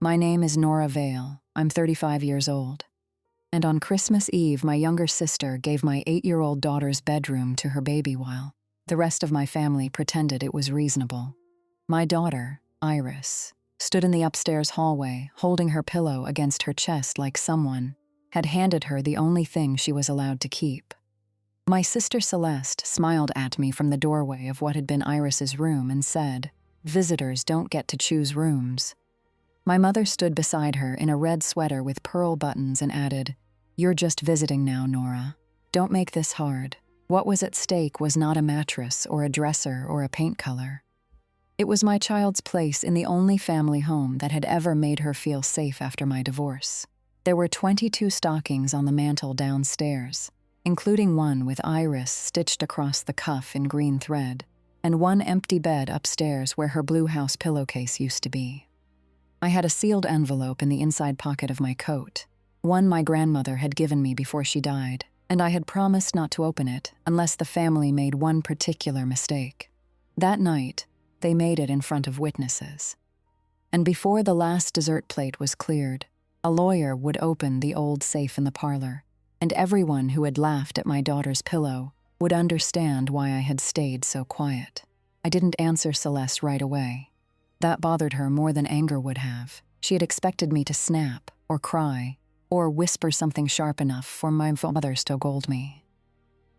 My name is Nora Vale. I'm 35 years old. And on Christmas Eve, my younger sister gave my 8-year-old daughter's bedroom to her baby while the rest of my family pretended it was reasonable. My daughter, Iris, stood in the upstairs hallway, holding her pillow against her chest like someone had handed her the only thing she was allowed to keep. My sister Celeste smiled at me from the doorway of what had been Iris's room and said, "Visitors don't get to choose rooms." My mother stood beside her in a red sweater with pearl buttons and added, "You're just visiting now, Nora. Don't make this hard." What was at stake was not a mattress or a dresser or a paint color. It was my child's place in the only family home that had ever made her feel safe after my divorce. There were 22 stockings on the mantel downstairs, including one with Iris stitched across the cuff in green thread, and one empty bed upstairs where her blue house pillowcase used to be. I had a sealed envelope in the inside pocket of my coat, one my grandmother had given me before she died, and I had promised not to open it unless the family made one particular mistake. That night, they made it in front of witnesses. And before the last dessert plate was cleared, a lawyer would open the old safe in the parlor, and everyone who had laughed at my daughter's pillow would understand why I had stayed so quiet. I didn't answer Celeste right away. That bothered her more than anger would have. She had expected me to snap, or cry, or whisper something sharp enough for my mother to scold me.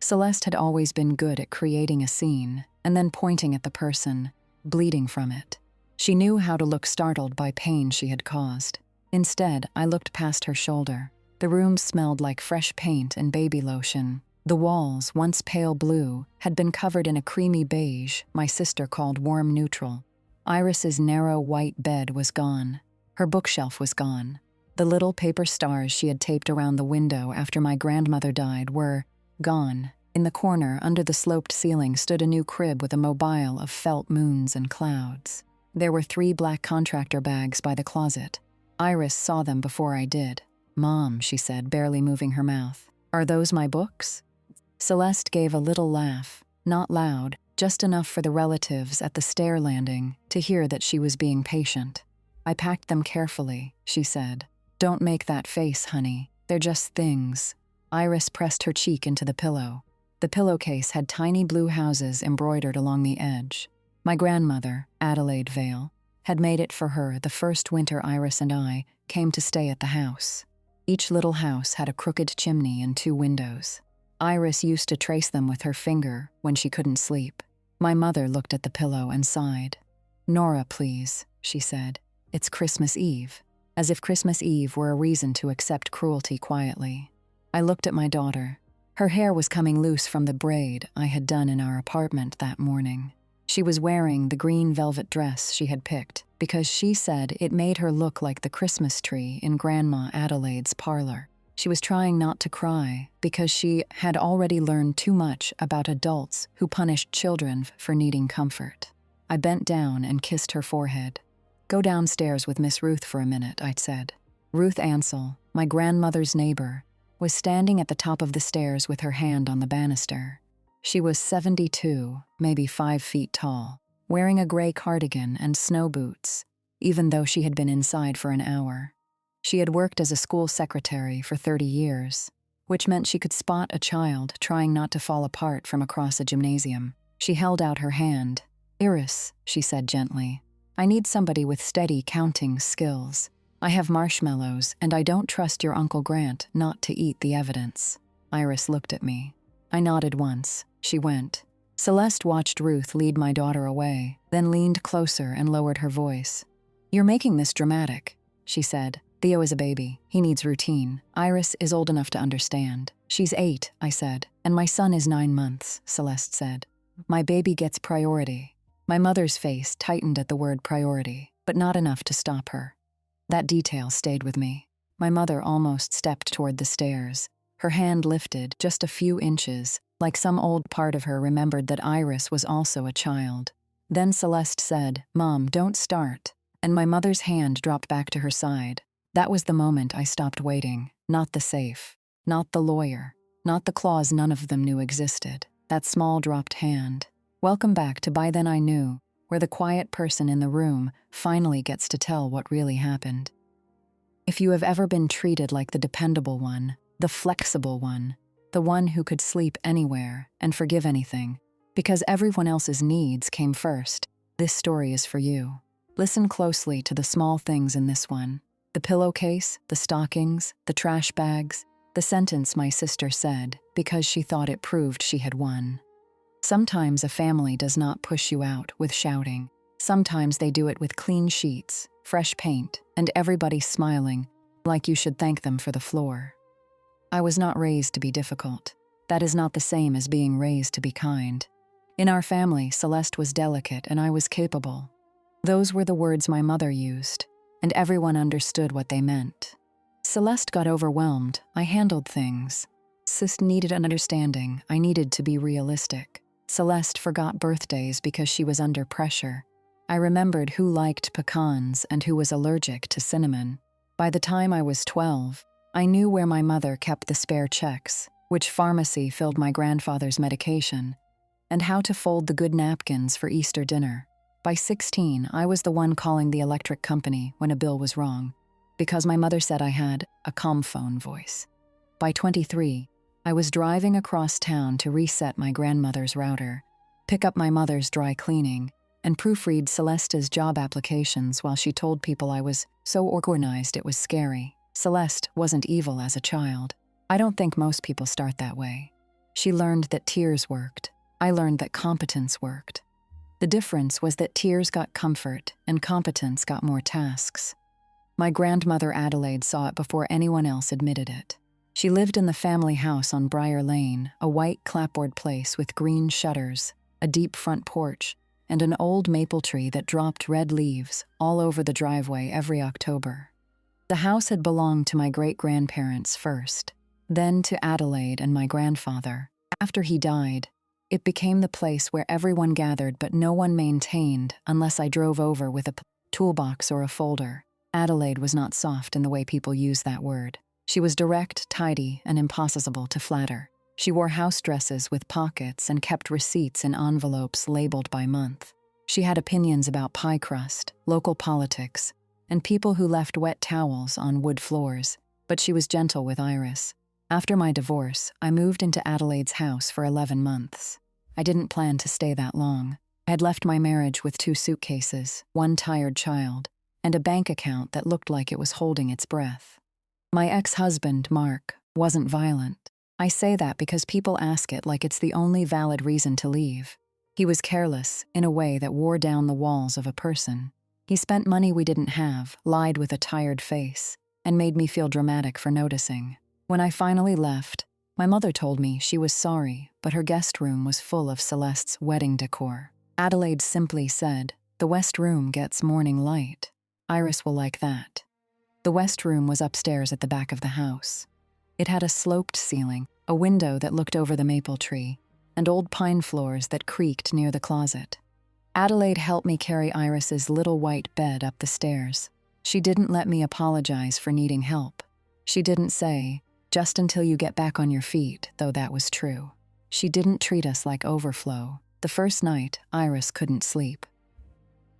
Celeste had always been good at creating a scene and then pointing at the person, bleeding from it. She knew how to look startled by pain she had caused. Instead, I looked past her shoulder. The room smelled like fresh paint and baby lotion. The walls, once pale blue, had been covered in a creamy beige my sister called warm neutral. Iris's narrow white bed was gone. Her bookshelf was gone. The little paper stars she had taped around the window after my grandmother died were gone. In the corner, under the sloped ceiling, stood a new crib with a mobile of felt moons and clouds. There were 3 black contractor bags by the closet. Iris saw them before I did. "Mom," she said, barely moving her mouth. "Are those my books?" Celeste gave a little laugh, not loud, just enough for the relatives at the stair landing to hear that she was being patient. "I packed them carefully," she said. "Don't make that face, honey. They're just things." Iris pressed her cheek into the pillow. The pillowcase had tiny blue houses embroidered along the edge. My grandmother, Adelaide Vale, had made it for her the first winter Iris and I came to stay at the house. Each little house had a crooked chimney and 2 windows. Iris used to trace them with her finger when she couldn't sleep. My mother looked at the pillow and sighed. "Nora, please," she said. "It's Christmas Eve." As if Christmas Eve were a reason to accept cruelty quietly. I looked at my daughter. Her hair was coming loose from the braid I had done in our apartment that morning. She was wearing the green velvet dress she had picked because she said it made her look like the Christmas tree in Grandma Adelaide's parlor. She was trying not to cry because she had already learned too much about adults who punished children for needing comfort. I bent down and kissed her forehead. "Go downstairs with Miss Ruth for a minute," I said. Ruth Ansell, my grandmother's neighbor, was standing at the top of the stairs with her hand on the banister. She was 72, maybe 5 feet tall, wearing a gray cardigan and snow boots, even though she had been inside for an hour. She had worked as a school secretary for 30 years, which meant she could spot a child trying not to fall apart from across a gymnasium. She held out her hand. "Iris," she said gently, "I need somebody with steady counting skills. I have marshmallows, and I don't trust your Uncle Grant not to eat the evidence." Iris looked at me. I nodded once. She went. Celeste watched Ruth lead my daughter away, then leaned closer and lowered her voice. "You're making this dramatic," she said. "Theo is a baby. He needs routine. Iris is old enough to understand." "She's 8, I said. "And my son is 9 months, Celeste said. "My baby gets priority." My mother's face tightened at the word priority, but not enough to stop her. That detail stayed with me. My mother almost stepped toward the stairs. Her hand lifted just a few inches, like some old part of her remembered that Iris was also a child. Then Celeste said, "Mom, don't start." And my mother's hand dropped back to her side. That was the moment I stopped waiting. Not the safe. Not the lawyer. Not the clause none of them knew existed. That small dropped hand. Welcome back to By Then I Knew, where where the quiet person in the room finally gets to tell what really happened. If you have ever been treated like the dependable one, the flexible one, the one who could sleep anywhere and forgive anything, because everyone else's needs came first, this story is for you. Listen closely to the small things in this one. The pillowcase, the stockings, the trash bags, the sentence my sister said because she thought it proved she had won. Sometimes a family does not push you out with shouting. Sometimes they do it with clean sheets, fresh paint, and everybody smiling, like you should thank them for the floor. I was not raised to be difficult. That is not the same as being raised to be kind. In our family, Celeste was delicate and I was capable. Those were the words my mother used, and everyone understood what they meant. Celeste got overwhelmed. I handled things. Sis needed an understanding. I needed to be realistic. Celeste forgot birthdays because she was under pressure. I remembered who liked pecans and who was allergic to cinnamon. By the time I was 12, I knew where my mother kept the spare checks, which pharmacy filled my grandfather's medication, and how to fold the good napkins for Easter dinner. By 16, I was the one calling the electric company when a bill was wrong, because my mother said I had a comphone voice. By 23, I was driving across town to reset my grandmother's router, pick up my mother's dry cleaning, and proofread Celeste's job applications while she told people I was so organized it was scary. Celeste wasn't evil as a child. I don't think most people start that way. She learned that tears worked. I learned that competence worked. The difference was that tears got comfort and competence got more tasks. My grandmother Adelaide saw it before anyone else admitted it. She lived in the family house on Briar Lane, a white clapboard place with green shutters, a deep front porch, and an old maple tree that dropped red leaves all over the driveway every October. The house had belonged to my great-grandparents first, then to Adelaide and my grandfather. After he died, it became the place where everyone gathered but no one maintained unless I drove over with a toolbox or a folder. Adelaide was not soft in the way people use that word. She was direct, tidy, and impossible to flatter. She wore house dresses with pockets and kept receipts in envelopes labeled by month. She had opinions about pie crust, local politics, and people who left wet towels on wood floors, but she was gentle with Iris. After my divorce, I moved into Adelaide's house for 11 months. I didn't plan to stay that long. I had left my marriage with 2 suitcases, 1 tired child, and a bank account that looked like it was holding its breath. My ex-husband, Mark, wasn't violent. I say that because people ask it like it's the only valid reason to leave. He was careless in a way that wore down the walls of a person. He spent money we didn't have, lied with a tired face, and made me feel dramatic for noticing. When I finally left, my mother told me she was sorry, but her guest room was full of Celeste's wedding decor. Adelaide simply said, "The west room gets morning light. Iris will like that." The west room was upstairs at the back of the house. It had a sloped ceiling, a window that looked over the maple tree, and old pine floors that creaked near the closet. Adelaide helped me carry Iris's little white bed up the stairs. She didn't let me apologize for needing help. She didn't say, "Just until you get back on your feet," though that was true. She didn't treat us like overflow. The first night, Iris couldn't sleep.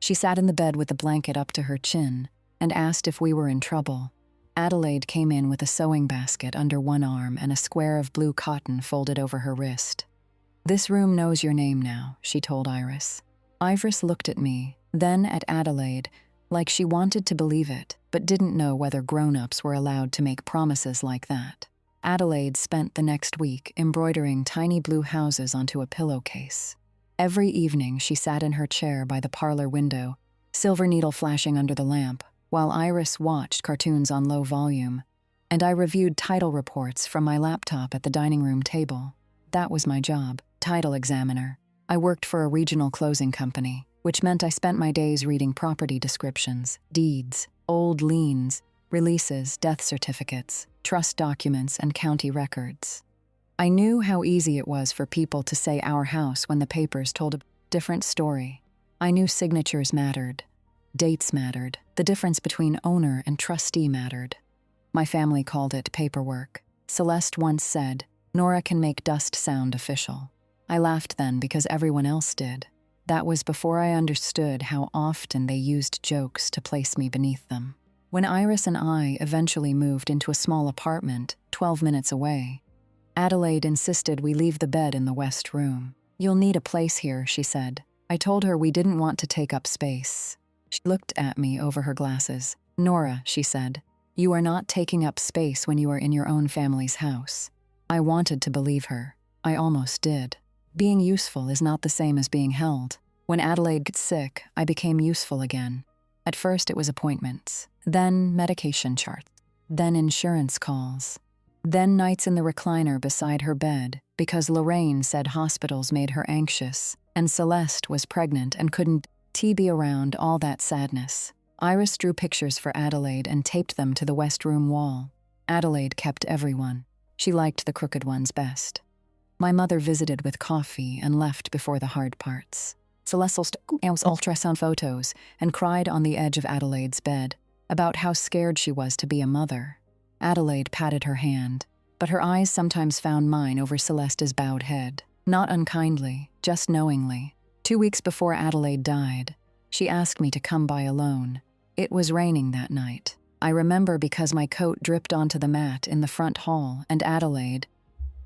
She sat in the bed with the blanket up to her chin and asked if we were in trouble. Adelaide came in with a sewing basket under one arm and a square of blue cotton folded over her wrist. "This room knows your name now," she told Iris. Iris looked at me, then at Adelaide, like she wanted to believe it, but didn't know whether grown-ups were allowed to make promises like that. Adelaide spent the next week embroidering tiny blue houses onto a pillowcase. Every evening she sat in her chair by the parlor window, silver needle flashing under the lamp, while Iris watched cartoons on low volume, and I reviewed title reports from my laptop at the dining room table. That was my job, title examiner. I worked for a regional closing company, which meant I spent my days reading property descriptions, deeds, old liens, releases, death certificates, trust documents, and county records. I knew how easy it was for people to say our house when the papers told a different story. I knew signatures mattered, dates mattered, the difference between owner and trustee mattered. My family called it paperwork. Celeste once said, "Nora can make dust sound official." I laughed then because everyone else did. That was before I understood how often they used jokes to place me beneath them. When Iris and I eventually moved into a small apartment 12 minutes away, Adelaide insisted we leave the bed in the west room. "You'll need a place here," she said. I told her we didn't want to take up space. She looked at me over her glasses. "Nora," she said, "you are not taking up space when you are in your own family's house." I wanted to believe her. I almost did. Being useful is not the same as being held. When Adelaide got sick, I became useful again. At first it was appointments, then medication charts, then insurance calls, then nights in the recliner beside her bed because Lorraine said hospitals made her anxious and Celeste was pregnant and couldn't be around all that sadness. Iris drew pictures for Adelaide and taped them to the West Room wall. Adelaide kept everyone. She liked the crooked ones best. My mother visited with coffee and left before the hard parts. Celeste took ultrasound photos and cried on the edge of Adelaide's bed about how scared she was to be a mother. Adelaide patted her hand, but her eyes sometimes found mine over Celeste's bowed head. Not unkindly, just knowingly. 2 weeks before Adelaide died, she asked me to come by alone. It was raining that night. I remember because my coat dripped onto the mat in the front hall, and Adelaide,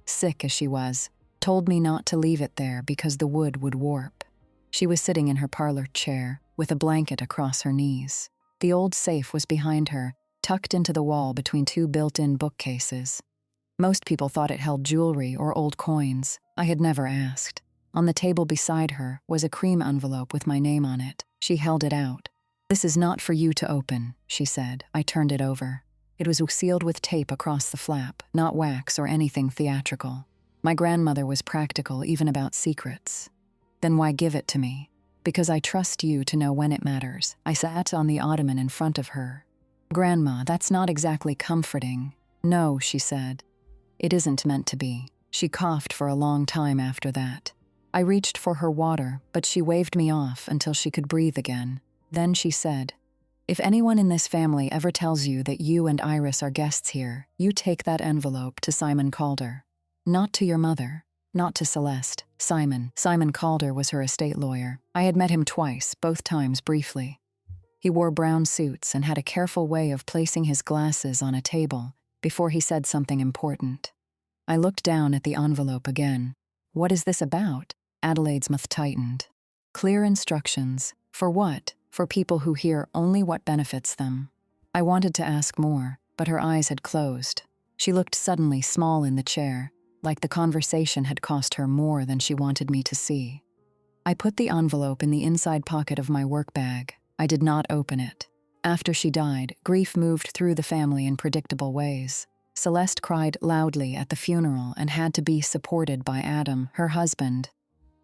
sick as she was, told me not to leave it there because the wood would warp. She was sitting in her parlor chair with a blanket across her knees. The old safe was behind her, tucked into the wall between 2 built-in bookcases. Most people thought it held jewelry or old coins. I had never asked. On the table beside her was a cream envelope with my name on it. She held it out. "This is not for you to open," she said. I turned it over. It was sealed with tape across the flap, not wax or anything theatrical. My grandmother was practical even about secrets. "Then why give it to me?" "Because I trust you to know when it matters." I sat on the ottoman in front of her. "Grandma, that's not exactly comforting." "No," she said. "It isn't meant to be." She coughed for a long time after that. I reached for her water, but she waved me off until she could breathe again. Then she said, "If anyone in this family ever tells you that you and Iris are guests here, you take that envelope to Simon Calder. Not to your mother, not to Celeste. Simon Calder was her estate lawyer. I had met him twice, both times briefly. He wore brown suits and had a careful way of placing his glasses on a table before he said something important. I looked down at the envelope again. "What is this about?" Adelaide's mouth tightened. "Clear instructions. For what? For people who hear only what benefits them." I wanted to ask more, but her eyes had closed. She looked suddenly small in the chair, like the conversation had cost her more than she wanted me to see. I put the envelope in the inside pocket of my work bag. I did not open it. After she died, grief moved through the family in predictable ways. Celeste cried loudly at the funeral and had to be supported by Adam, her husband,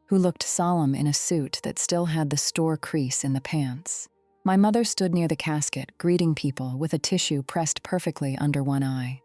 who looked solemn in a suit that still had the store crease in the pants. My mother stood near the casket, greeting people with a tissue pressed perfectly under one eye.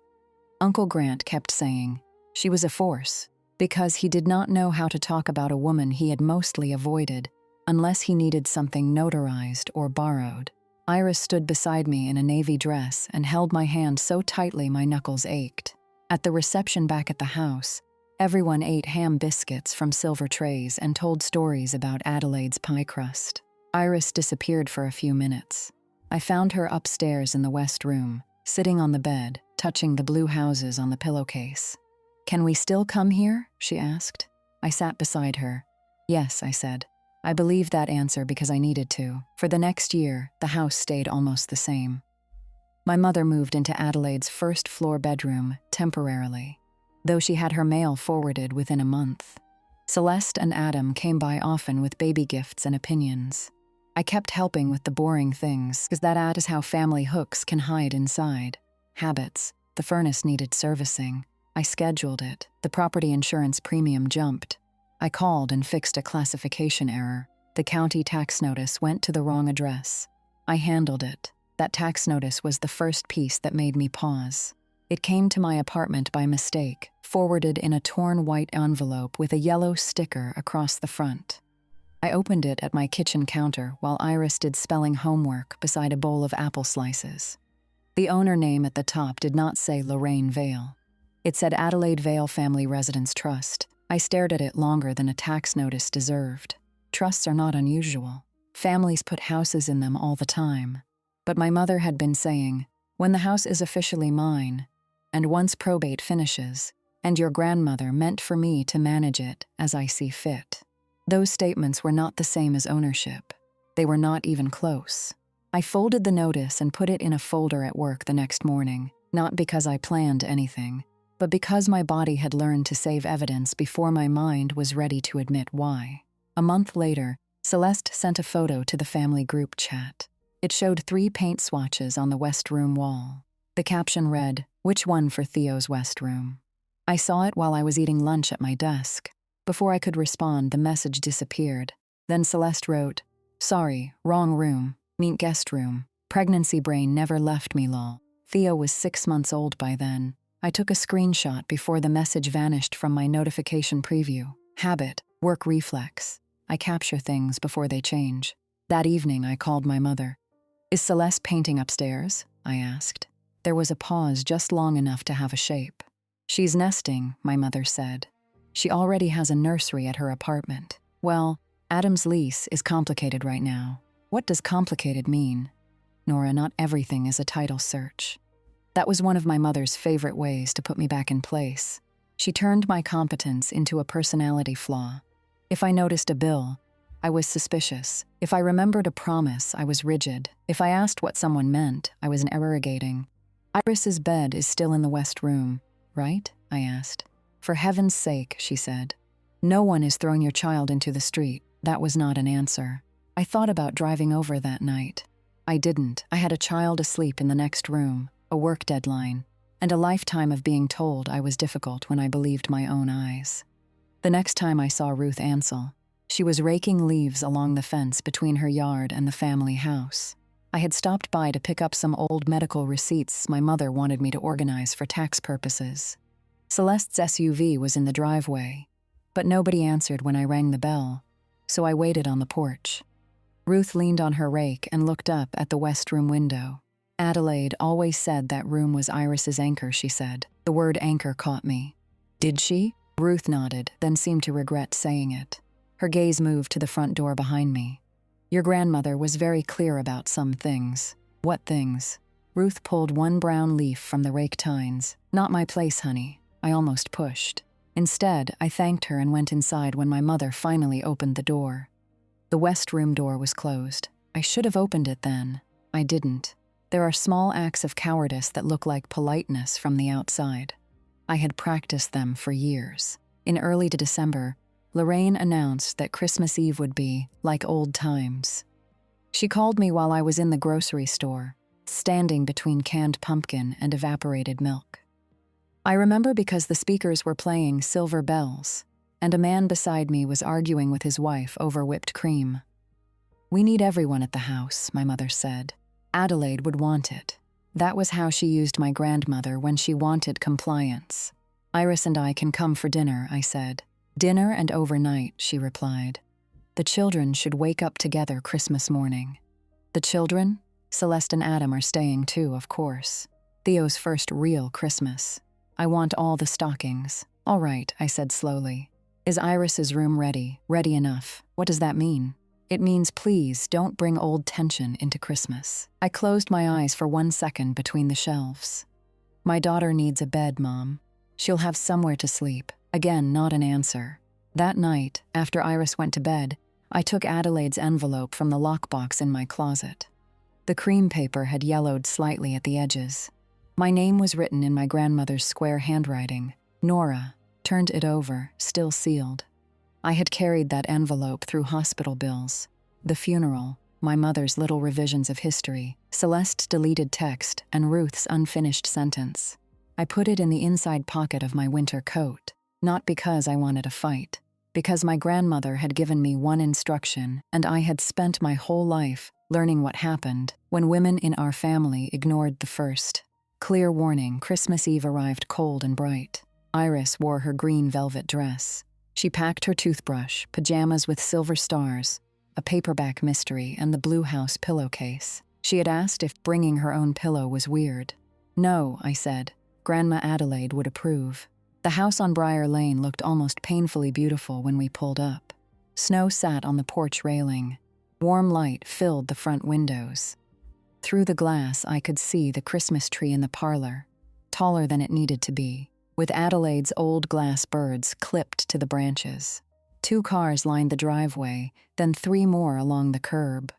Uncle Grant kept saying, "She was a force," because he did not know how to talk about a woman he had mostly avoided, unless he needed something notarized or borrowed. Iris stood beside me in a navy dress and held my hand so tightly my knuckles ached. At the reception back at the house, everyone ate ham biscuits from silver trays and told stories about Adelaide's pie crust. Iris disappeared for a few minutes. I found her upstairs in the West Room, sitting on the bed, touching the blue houses on the pillowcase. "Can we still come here?" she asked. I sat beside her. "Yes," I said. I believed that answer because I needed to. For the next year, the house stayed almost the same. My mother moved into Adelaide's first-floor bedroom temporarily, though she had her mail forwarded within a month. Celeste and Adam came by often with baby gifts and opinions. I kept helping with the boring things, because that is how family hooks can hide inside. Habits. The furnace needed servicing. I scheduled it. The property insurance premium jumped. I called and fixed a classification error. The county tax notice went to the wrong address. I handled it. That tax notice was the first piece that made me pause. It came to my apartment by mistake, forwarded in a torn white envelope with a yellow sticker across the front. I opened it at my kitchen counter while Iris did spelling homework beside a bowl of apple slices. The owner name at the top did not say Lorraine Vale. It said Adelaide Vale Family Residence Trust. I stared at it longer than a tax notice deserved. Trusts are not unusual. Families put houses in them all the time. But my mother had been saying, when the house is officially mine, and once probate finishes, and your grandmother meant for me to manage it as I see fit. Those statements were not the same as ownership. They were not even close. I folded the notice and put it in a folder at work the next morning, not because I planned anything, but because my body had learned to save evidence before my mind was ready to admit why. A month later, Celeste sent a photo to the family group chat. It showed 3 paint swatches on the West Room wall. The caption read, "Which one for Theo's West Room?" I saw it while I was eating lunch at my desk. Before I could respond, the message disappeared. Then Celeste wrote, "Sorry, wrong room. Meet guest room. Pregnancy brain never left me lol." Theo was 6 months old by then. I took a screenshot before the message vanished from my notification preview. Habit, work reflex. I capture things before they change. That evening, I called my mother. "Is Celeste painting upstairs?" I asked. There was a pause just long enough to have a shape. "She's nesting," my mother said. "She already has a nursery at her apartment." Well, Adam's lease is complicated right now. What does complicated mean? Nora, not everything is a title search. That was one of my mother's favorite ways to put me back in place. She turned my competence into a personality flaw. If I noticed a bill, I was suspicious. If I remembered a promise, I was rigid. If I asked what someone meant, I was interrogating. "Iris's bed is still in the West Room, right?" I asked. "For heaven's sake," she said. "No one is throwing your child into the street." That was not an answer. I thought about driving over that night. I didn't. I had a child asleep in the next room, a work deadline, and a lifetime of being told I was difficult when I believed my own eyes. The next time I saw Ruth Ansell, she was raking leaves along the fence between her yard and the family house. I had stopped by to pick up some old medical receipts my mother wanted me to organize for tax purposes. Celeste's SUV was in the driveway, but nobody answered when I rang the bell, so I waited on the porch. Ruth leaned on her rake and looked up at the West Room window. "Adelaide always said that room was Iris's anchor," she said. The word anchor caught me. "Did she?" Ruth nodded, then seemed to regret saying it. Her gaze moved to the front door behind me. "Your grandmother was very clear about some things." "What things?" Ruth pulled one brown leaf from the rake tines. "Not my place, honey." I almost pushed. Instead, I thanked her and went inside when my mother finally opened the door. The West Room door was closed. I should have opened it then. I didn't. There are small acts of cowardice that look like politeness from the outside. I had practiced them for years. In early December, Lorraine announced that Christmas Eve would be like old times. She called me while I was in the grocery store, standing between canned pumpkin and evaporated milk. I remember because the speakers were playing Silver Bells, and a man beside me was arguing with his wife over whipped cream. "We need everyone at the house," my mother said. "Adelaide would want it." That was how she used my grandmother when she wanted compliance. "Iris and I can come for dinner," I said. "Dinner and overnight," she replied. "The children should wake up together Christmas morning." "The children?" "Celeste and Adam are staying too, of course. Theo's first real Christmas. I want all the stockings." "All right," I said slowly. "Is Iris's room ready? Ready enough?" "What does that mean?" "It means please don't bring old tension into Christmas." I closed my eyes for 1 second between the shelves. "My daughter needs a bed, Mom. She'll have somewhere to sleep." Again, not an answer. That night, after Iris went to bed, I took Adelaide's envelope from the lockbox in my closet. The cream paper had yellowed slightly at the edges. My name was written in my grandmother's square handwriting. Nora turned it over, still sealed. I had carried that envelope through hospital bills, the funeral, my mother's little revisions of history, Celeste's deleted text, and Ruth's unfinished sentence. I put it in the inside pocket of my winter coat, not because I wanted a fight, because my grandmother had given me one instruction, and I had spent my whole life learning what happened when women in our family ignored the first. Clear warning, Christmas Eve arrived cold and bright. Iris wore her green velvet dress. She packed her toothbrush, pajamas with silver stars, a paperback mystery, and the Blue House pillowcase. She had asked if bringing her own pillow was weird. "No," I said. "Grandma Adelaide would approve." The house on Briar Lane looked almost painfully beautiful when we pulled up. Snow sat on the porch railing. Warm light filled the front windows. Through the glass, I could see the Christmas tree in the parlor, taller than it needed to be, with Adelaide's old glass birds clipped to the branches. 2 cars lined the driveway, then 3 more along the curb.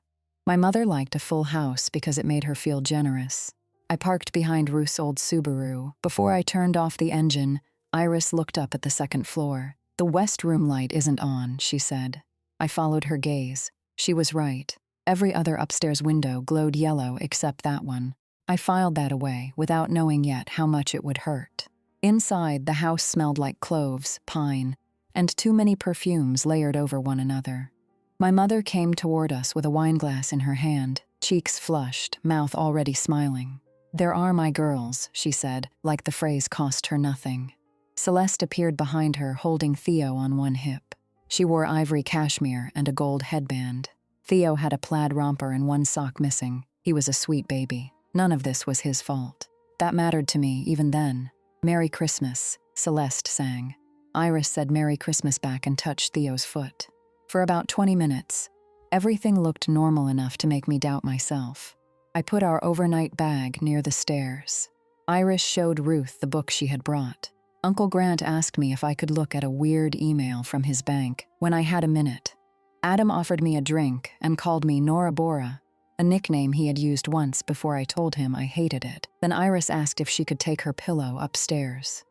My mother liked a full house because it made her feel generous. I parked behind Ruth's old Subaru. Before I turned off the engine, Iris looked up at the second floor. "The west room light isn't on," she said. I followed her gaze. She was right. Every other upstairs window glowed yellow except that one. I filed that away without knowing yet how much it would hurt. Inside, the house smelled like cloves, pine, and too many perfumes layered over one another. My mother came toward us with a wineglass in her hand, cheeks flushed, mouth already smiling. "There are my girls," she said, like the phrase cost her nothing. Celeste appeared behind her, holding Theo on one hip. She wore ivory cashmere and a gold headband. Theo had a plaid romper and one sock missing. He was a sweet baby. None of this was his fault. That mattered to me even then. "Merry Christmas," Celeste sang. Iris said Merry Christmas back and touched Theo's foot. For about 20 minutes, everything looked normal enough to make me doubt myself. I put our overnight bag near the stairs. Iris showed Ruth the book she had brought. Uncle Grant asked me if I could look at a weird email from his bank when I had a minute. Adam offered me a drink and called me Nora Bora, a nickname he had used once before I told him I hated it. Then Iris asked if she could take her pillow upstairs.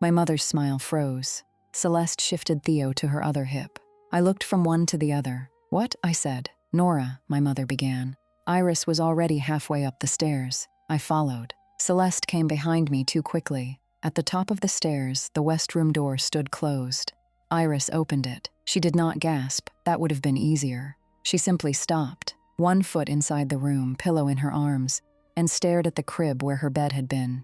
My mother's smile froze. Celeste shifted Theo to her other hip. I looked from one to the other. "What?" I said. "Nora," my mother began. Iris was already halfway up the stairs. I followed. Celeste came behind me too quickly. At the top of the stairs, the west room door stood closed. Iris opened it. She did not gasp. That would have been easier. She simply stopped, 1 foot inside the room, pillow in her arms, and stared at the crib where her bed had been.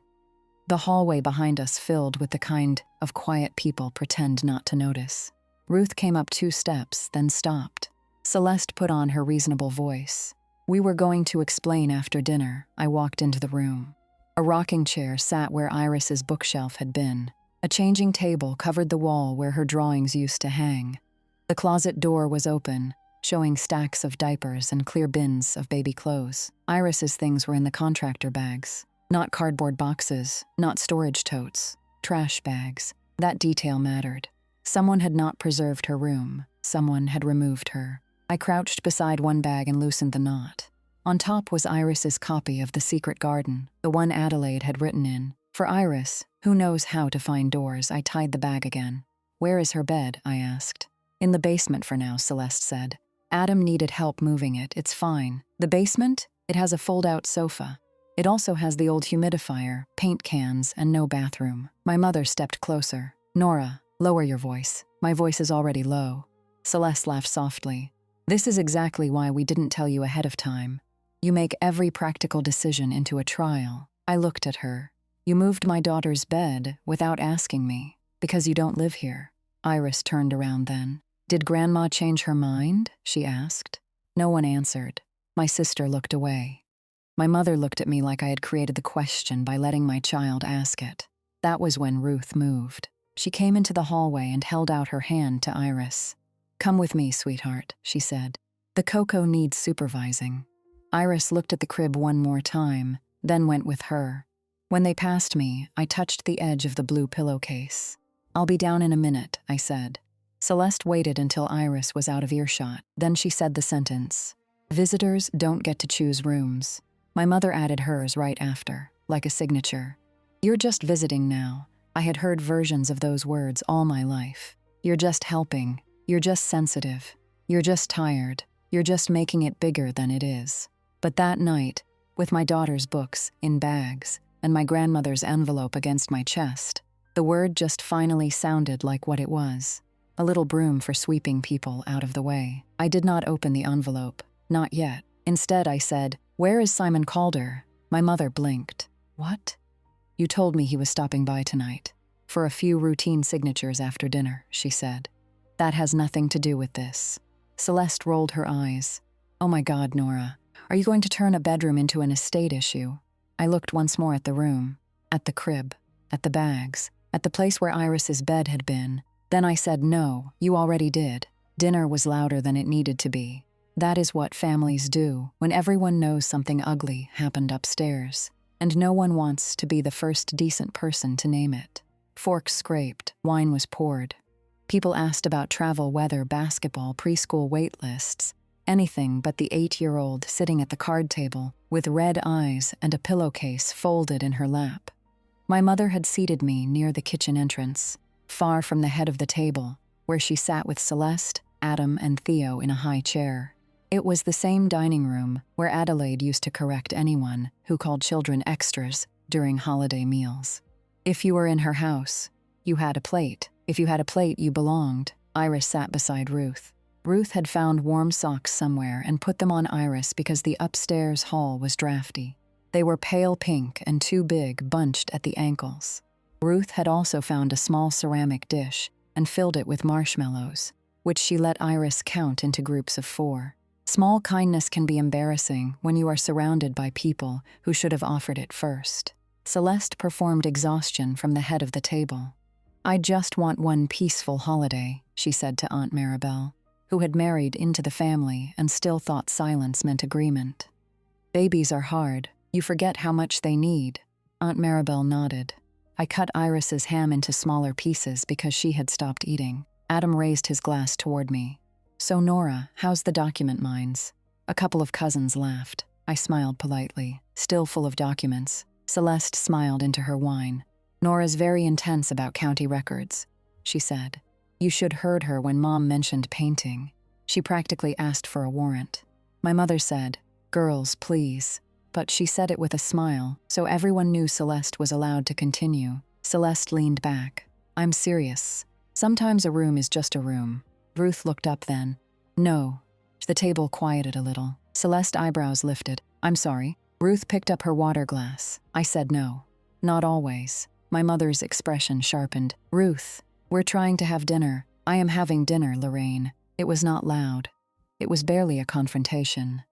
The hallway behind us filled with the kind of quiet people pretend not to notice. Ruth came up 2 steps, then stopped. Celeste put on her reasonable voice. "We were going to explain after dinner." I walked into the room. A rocking chair sat where Iris's bookshelf had been. A changing table covered the wall where her drawings used to hang. The closet door was open, showing stacks of diapers and clear bins of baby clothes. Iris's things were in the contractor bags. Not cardboard boxes, not storage totes, trash bags. That detail mattered. Someone had not preserved her room. Someone had removed her. I crouched beside one bag and loosened the knot. On top was Iris's copy of The Secret Garden, the one Adelaide had written in. For Iris, who knows how to find doors, I tied the bag again. "Where is her bed?" I asked. "In the basement for now," Celeste said. "Adam needed help moving it. It's fine." "The basement? It has a fold-out sofa. It also has the old humidifier, paint cans, and no bathroom." My mother stepped closer. "Nora, lower your voice. My voice is already low." Celeste laughed softly. "This is exactly why we didn't tell you ahead of time. You make every practical decision into a trial." I looked at her. "You moved my daughter's bed without asking me, because you don't live here." Iris turned around then. "Did Grandma change her mind?" she asked. No one answered. My sister looked away. My mother looked at me like I had created the question by letting my child ask it. That was when Ruth moved. She came into the hallway and held out her hand to Iris. "Come with me, sweetheart," she said. "The cocoa needs supervising." Iris looked at the crib one more time, then went with her. When they passed me, I touched the edge of the blue pillowcase. "I'll be down in a minute," I said. Celeste waited until Iris was out of earshot. Then she said the sentence, "Visitors don't get to choose rooms." My mother added hers right after, like a signature. "You're just visiting now." I had heard versions of those words all my life. "You're just helping. You're just sensitive. You're just tired. You're just making it bigger than it is." But that night, with my daughter's books in bags and my grandmother's envelope against my chest, the word just finally sounded like what it was. A little broom for sweeping people out of the way. I did not open the envelope. Not yet. Instead, I said, "Where is Simon Calder?" My mother blinked. "What?" "You told me he was stopping by tonight. For a few routine signatures after dinner," she said. "That has nothing to do with this." Celeste rolled her eyes. "Oh my God, Nora. Are you going to turn a bedroom into an estate issue?" I looked once more at the room, at the crib, at the bags, at the place where Iris's bed had been. Then I said, "No, you already did." Dinner was louder than it needed to be. That is what families do when everyone knows something ugly happened upstairs, and no one wants to be the first decent person to name it. Forks scraped, wine was poured. People asked about travel, weather, basketball, preschool wait lists, anything but the 8-year-old sitting at the card table with red eyes and a pillowcase folded in her lap. My mother had seated me near the kitchen entrance, far from the head of the table, where she sat with Celeste, Adam, and Theo in a high chair. It was the same dining room where Adelaide used to correct anyone who called children extras during holiday meals. If you were in her house, you had a plate. If you had a plate, you belonged. Iris sat beside Ruth. Ruth had found warm socks somewhere and put them on Iris because the upstairs hall was drafty. They were pale pink and too big, bunched at the ankles. Ruth had also found a small ceramic dish and filled it with marshmallows, which she let Iris count into groups of 4. Small kindness can be embarrassing when you are surrounded by people who should have offered it first. Celeste performed exhaustion from the head of the table. "I just want one peaceful holiday," she said to Aunt Maribel, who had married into the family and still thought silence meant agreement. "Babies are hard. You forget how much they need." Aunt Maribel nodded. I cut Iris's ham into smaller pieces because she had stopped eating. Adam raised his glass toward me. "So Nora, how's the document mines?" A couple of cousins laughed. I smiled politely, still full of documents. Celeste smiled into her wine. "Nora's very intense about county records," she said. "You should heard her when Mom mentioned painting. She practically asked for a warrant." My mother said, "Girls, please." But she said it with a smile, so everyone knew Celeste was allowed to continue. Celeste leaned back. "I'm serious. Sometimes a room is just a room." Ruth looked up then. "No." The table quieted a little. Celeste's eyebrows lifted. "I'm sorry." Ruth picked up her water glass. I said no. "Not always." My mother's expression sharpened. "Ruth, we're trying to have dinner." "I am having dinner, Lorraine." It was not loud. It was barely a confrontation.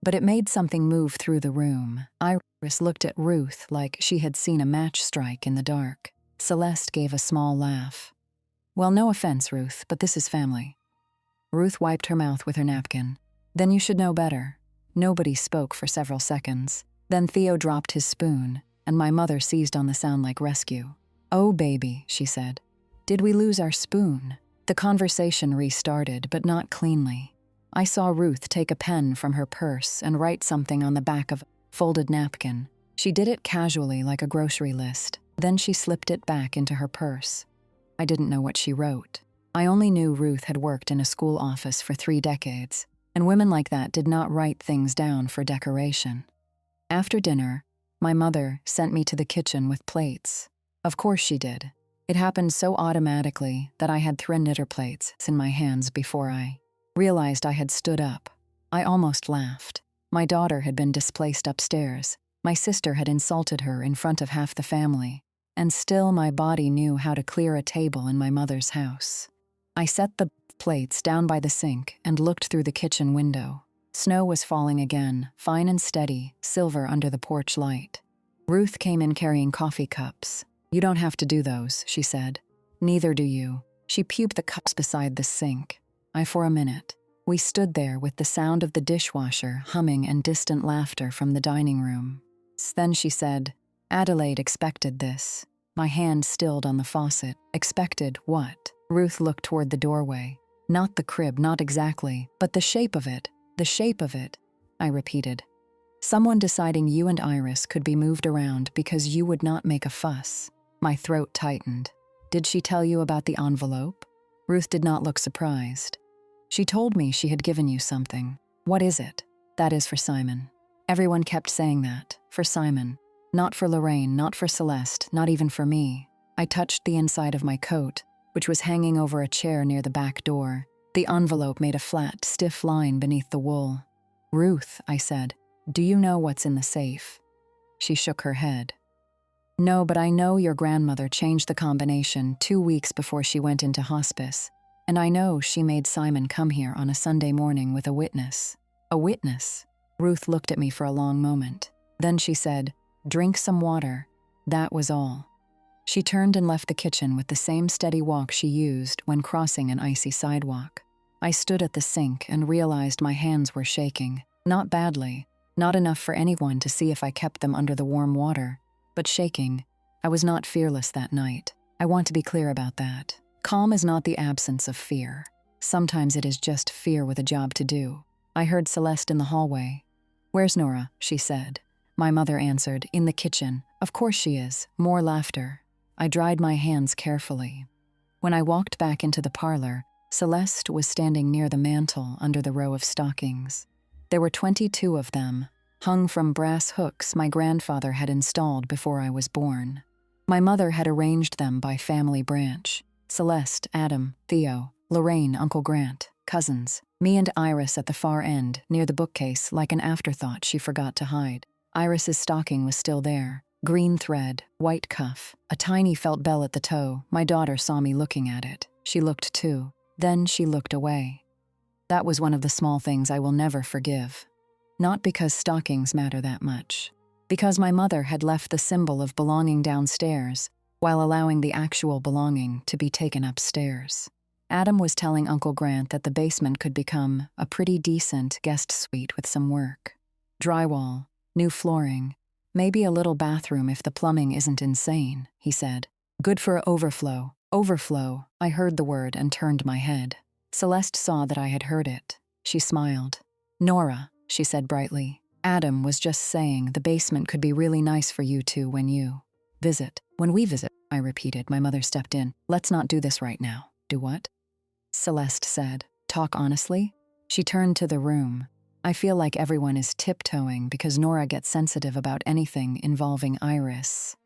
But it made something move through the room. Iris looked at Ruth like she had seen a match strike in the dark. Celeste gave a small laugh. "Well, no offense, Ruth, but this is family." Ruth wiped her mouth with her napkin. "Then you should know better." Nobody spoke for several seconds. Then Theo dropped his spoon, and my mother seized on the sound like rescue. "Oh, baby," she said. "Did we lose our spoon?" The conversation restarted, but not cleanly. I saw Ruth take a pen from her purse and write something on the back of a folded napkin. She did it casually like a grocery list. Then she slipped it back into her purse. I didn't know what she wrote. I only knew Ruth had worked in a school office for 3 decades, and women like that did not write things down for decoration. After dinner, my mother sent me to the kitchen with plates. Of course she did. It happened so automatically that I had 3 knitter plates in my hands before I realized I had stood up. I almost laughed. My daughter had been displaced upstairs. My sister had insulted her in front of half the family. And still my body knew how to clear a table in my mother's house. I set the plates down by the sink and looked through the kitchen window. Snow was falling again, fine and steady, silver under the porch light. Ruth came in carrying coffee cups. "You don't have to do those," she said. "Neither do you." She puked the cups beside the sink. For a minute, we stood there with the sound of the dishwasher humming and distant laughter from the dining room. Then she said, "Adelaide expected this." My hand stilled on the faucet. "Expected what?" Ruth looked toward the doorway. "Not the crib, not exactly, but the shape of it. The shape of it," I repeated. "Someone deciding you and Iris could be moved around because you would not make a fuss." My throat tightened. "Did she tell you about the envelope?" Ruth did not look surprised. "She told me she had given you something." "What is it?" "That is for Simon." Everyone kept saying that. For Simon. Not for Lorraine, not for Celeste, not even for me. I touched the inside of my coat, which was hanging over a chair near the back door. The envelope made a flat, stiff line beneath the wool. "Ruth," I said, "do you know what's in the safe?" She shook her head. "No, but I know your grandmother changed the combination 2 weeks before she went into hospice, and I know she made Simon come here on a Sunday morning with a witness." "A witness?" Ruth looked at me for a long moment. Then she said, "Drink some water." That was all. She turned and left the kitchen with the same steady walk she used when crossing an icy sidewalk. I stood at the sink and realized my hands were shaking. Not badly, not enough for anyone to see if I kept them under the warm water, but shaking. I was not fearless that night. I want to be clear about that. Calm is not the absence of fear. Sometimes it is just fear with a job to do. I heard Celeste in the hallway. "Where's Nora?" she said. My mother answered, "In the kitchen." "Of course she is." More laughter. I dried my hands carefully. When I walked back into the parlor, Celeste was standing near the mantel under the row of stockings. There were 22 of them, hung from brass hooks my grandfather had installed before I was born. My mother had arranged them by family branch. Celeste, Adam, Theo, Lorraine, Uncle Grant, cousins, me and Iris at the far end, near the bookcase, like an afterthought she forgot to hide. Iris's stocking was still there. Green thread, white cuff, a tiny felt bell at the toe. My daughter saw me looking at it. She looked too. Then she looked away. That was one of the small things I will never forgive. Not because stockings matter that much. Because my mother had left the symbol of belonging downstairs, while allowing the actual belonging to be taken upstairs. Adam was telling Uncle Grant that the basement could become a pretty decent guest suite with some work. Drywall, new flooring, maybe a little bathroom if the plumbing isn't insane, he said. Good for overflow. Overflow. I heard the word and turned my head. Celeste saw that I had heard it. She smiled. "Nora," she said brightly, "Adam was just saying the basement could be really nice for you two when you visit." "When we visit," I repeated. My mother stepped in. "Let's not do this right now." "Do what?" Celeste said. "Talk honestly?" She turned to the room. I feel like everyone is tiptoeing because Nora gets sensitive about anything involving Iris.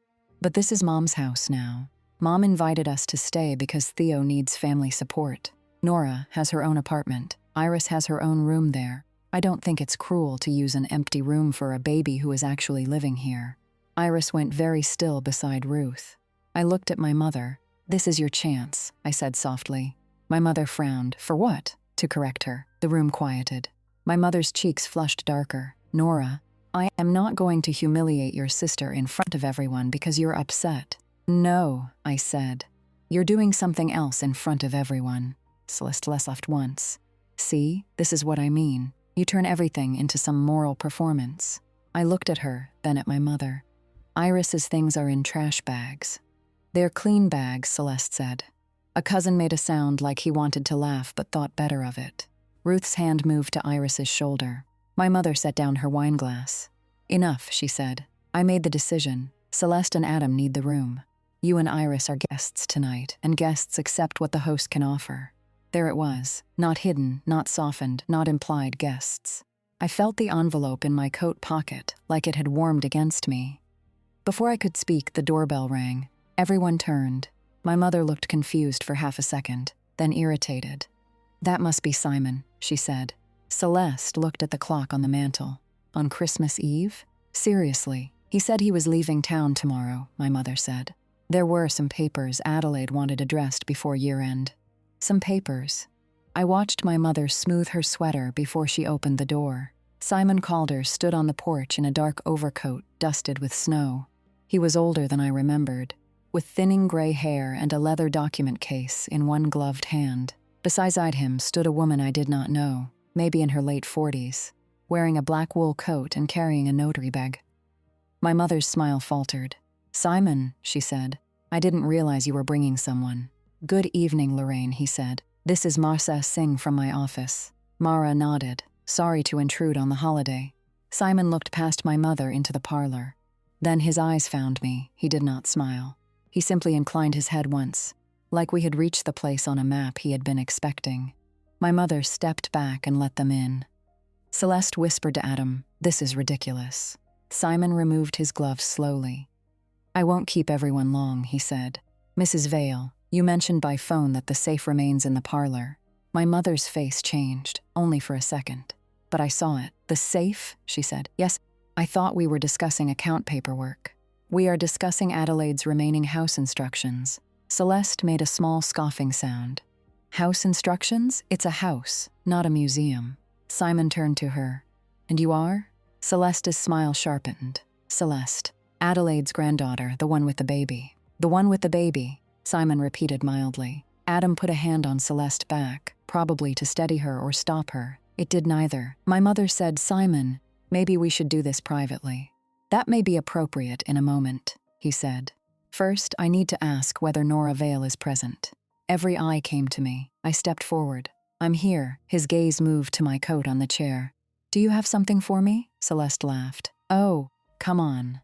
But this is Mom's house now. Mom invited us to stay because Theo needs family support. Nora has her own apartment. Iris has her own room there. I don't think it's cruel to use an empty room for a baby who is actually living here. Iris went very still beside Ruth. I looked at my mother. "This is your chance," I said softly. My mother frowned. "For what?" To correct her. The room quieted. My mother's cheeks flushed darker. "Nora, I am not going to humiliate your sister in front of everyone because you're upset." "No," I said. "You're doing something else in front of everyone." Celeste laughed once. "See, this is what I mean. You turn everything into some moral performance." I looked at her, then at my mother. "Iris's things are in trash bags." "They're clean bags," Celeste said. A cousin made a sound like he wanted to laugh but thought better of it. Ruth's hand moved to Iris's shoulder. My mother set down her wine glass. "Enough," she said. "I made the decision. Celeste and Adam need the room. You and Iris are guests tonight, and guests accept what the host can offer." There it was, not hidden, not softened, not implied guests. I felt the envelope in my coat pocket, like it had warmed against me. Before I could speak, the doorbell rang. Everyone turned. My mother looked confused for half a second, then irritated. "That must be Simon," she said. Celeste looked at the clock on the mantel. "On Christmas Eve? Seriously, he said he was leaving town tomorrow," my mother said. There were some papers Adelaide wanted addressed before year-end. Some papers. I watched my mother smooth her sweater before she opened the door. Simon Calder stood on the porch in a dark overcoat dusted with snow. He was older than I remembered, with thinning gray hair and a leather document case in one gloved hand. Beside him stood a woman I did not know, maybe in her late 40s, wearing a black wool coat and carrying a notary bag. My mother's smile faltered. "Simon," she said, "I didn't realize you were bringing someone." "Good evening, Lorraine," he said. "This is Marsa Singh from my office." Mara nodded. "Sorry to intrude on the holiday." Simon looked past my mother into the parlor. Then his eyes found me. He did not smile. He simply inclined his head once, like we had reached the place on a map he had been expecting. My mother stepped back and let them in. Celeste whispered to Adam, "This is ridiculous." Simon removed his gloves slowly. "I won't keep everyone long," he said. "Mrs. Vale, you mentioned by phone that the safe remains in the parlor." My mother's face changed, only for a second. But I saw it. "The safe?" she said. "Yes, I thought we were discussing account paperwork." "We are discussing Adelaide's remaining house instructions." Celeste made a small scoffing sound. "House instructions? It's a house, not a museum." Simon turned to her. "And you are?" Celeste's smile sharpened. "Celeste, Adelaide's granddaughter, the one with the baby." "The one with the baby," Simon repeated mildly. Adam put a hand on Celeste's back. probably to steady her or stop her. It did neither. My mother said, "Simon, maybe we should do this privately." "That may be appropriate in a moment," he said. "First, I need to ask whether Nora Vale is present." Every eye came to me. I stepped forward. "I'm here." His gaze moved to my coat on the chair. "Do you have something for me?" Celeste laughed. "Oh, come on."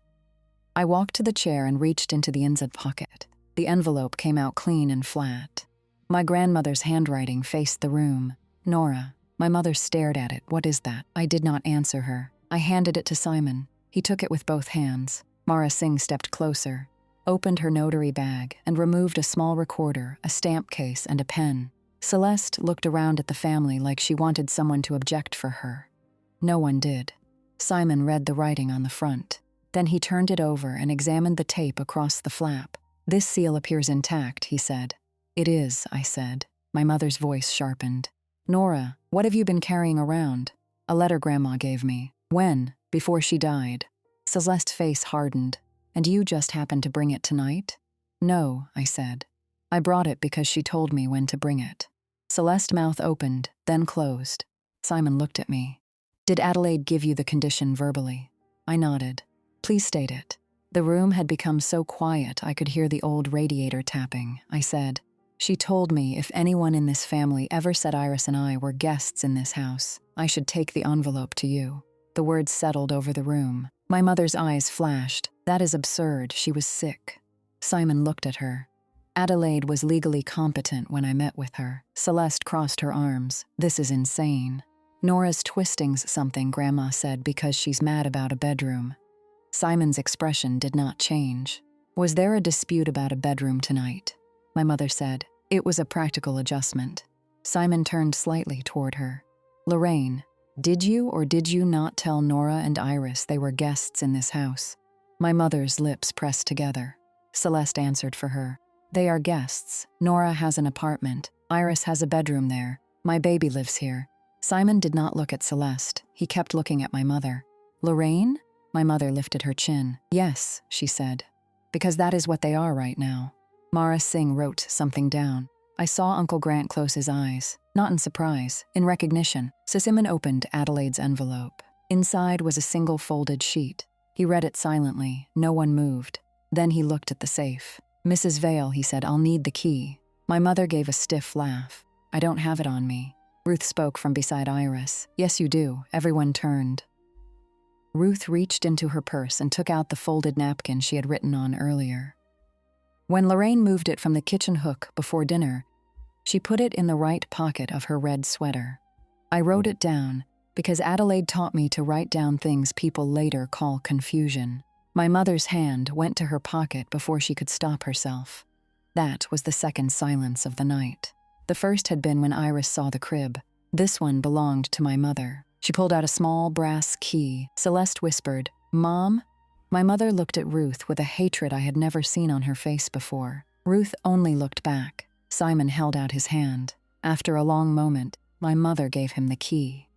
I walked to the chair and reached into the inside pocket. The envelope came out clean and flat. My grandmother's handwriting faced the room. "Nora." My mother stared at it. "What is that?" I did not answer her. I handed it to Simon. He took it with both hands. Mara Singh stepped closer, opened her notary bag, and removed a small recorder, a stamp case, and a pen. Celeste looked around at the family like she wanted someone to object for her. No one did. Simon read the writing on the front. Then he turned it over and examined the tape across the flap. "This seal appears intact," he said. "It is," I said. My mother's voice sharpened. "Nora, what have you been carrying around?" "A letter Grandma gave me." "When?" "Before she died." Celeste's face hardened. "And you just happened to bring it tonight?" "No," I said. "I brought it because she told me when to bring it." Celeste's mouth opened, then closed. Simon looked at me. "Did Adelaide give you the condition verbally?" I nodded. "Please state it." The room had become so quiet I could hear the old radiator tapping. I said, "She told me if anyone in this family ever said Iris and I were guests in this house, I should take the envelope to you." The words settled over the room. My mother's eyes flashed. "That is absurd. She was sick." Simon looked at her. "Adelaide was legally competent when I met with her." Celeste crossed her arms. "This is insane." "Nora's twisting's something," Grandma said, "because she's mad about a bedroom." Simon's expression did not change. "Was there a dispute about a bedroom tonight?" My mother said. "It was a practical adjustment." Simon turned slightly toward her. "Lorraine, did you or did you not tell Nora and Iris they were guests in this house?" My mother's lips pressed together. Celeste answered for her. "They are guests. Nora has an apartment. Iris has a bedroom there. My baby lives here." Simon did not look at Celeste. He kept looking at my mother. "Lorraine?" My mother lifted her chin. "Yes," she said, "because that is what they are right now." Mara Singh wrote something down. I saw Uncle Grant close his eyes, not in surprise, in recognition. Simon opened Adelaide's envelope. Inside was a single folded sheet. He read it silently. No one moved. Then he looked at the safe. "Mrs. Vale," he said, "I'll need the key." My mother gave a stiff laugh. "I don't have it on me." Ruth spoke from beside Iris. "Yes, you do." Everyone turned. Ruth reached into her purse and took out the folded napkin she had written on earlier. When Lorraine moved it from the kitchen hook before dinner, she put it in the right pocket of her red sweater. I wrote it down because Adelaide taught me to write down things people later call confusion. My mother's hand went to her pocket before she could stop herself. That was the second silence of the night. The first had been when Iris saw the crib. This one belonged to my mother. She pulled out a small brass key. Celeste whispered, "Mom?" My mother looked at Ruth with a hatred I had never seen on her face before. Ruth only looked back. Simon held out his hand. After a long moment, my mother gave him the key.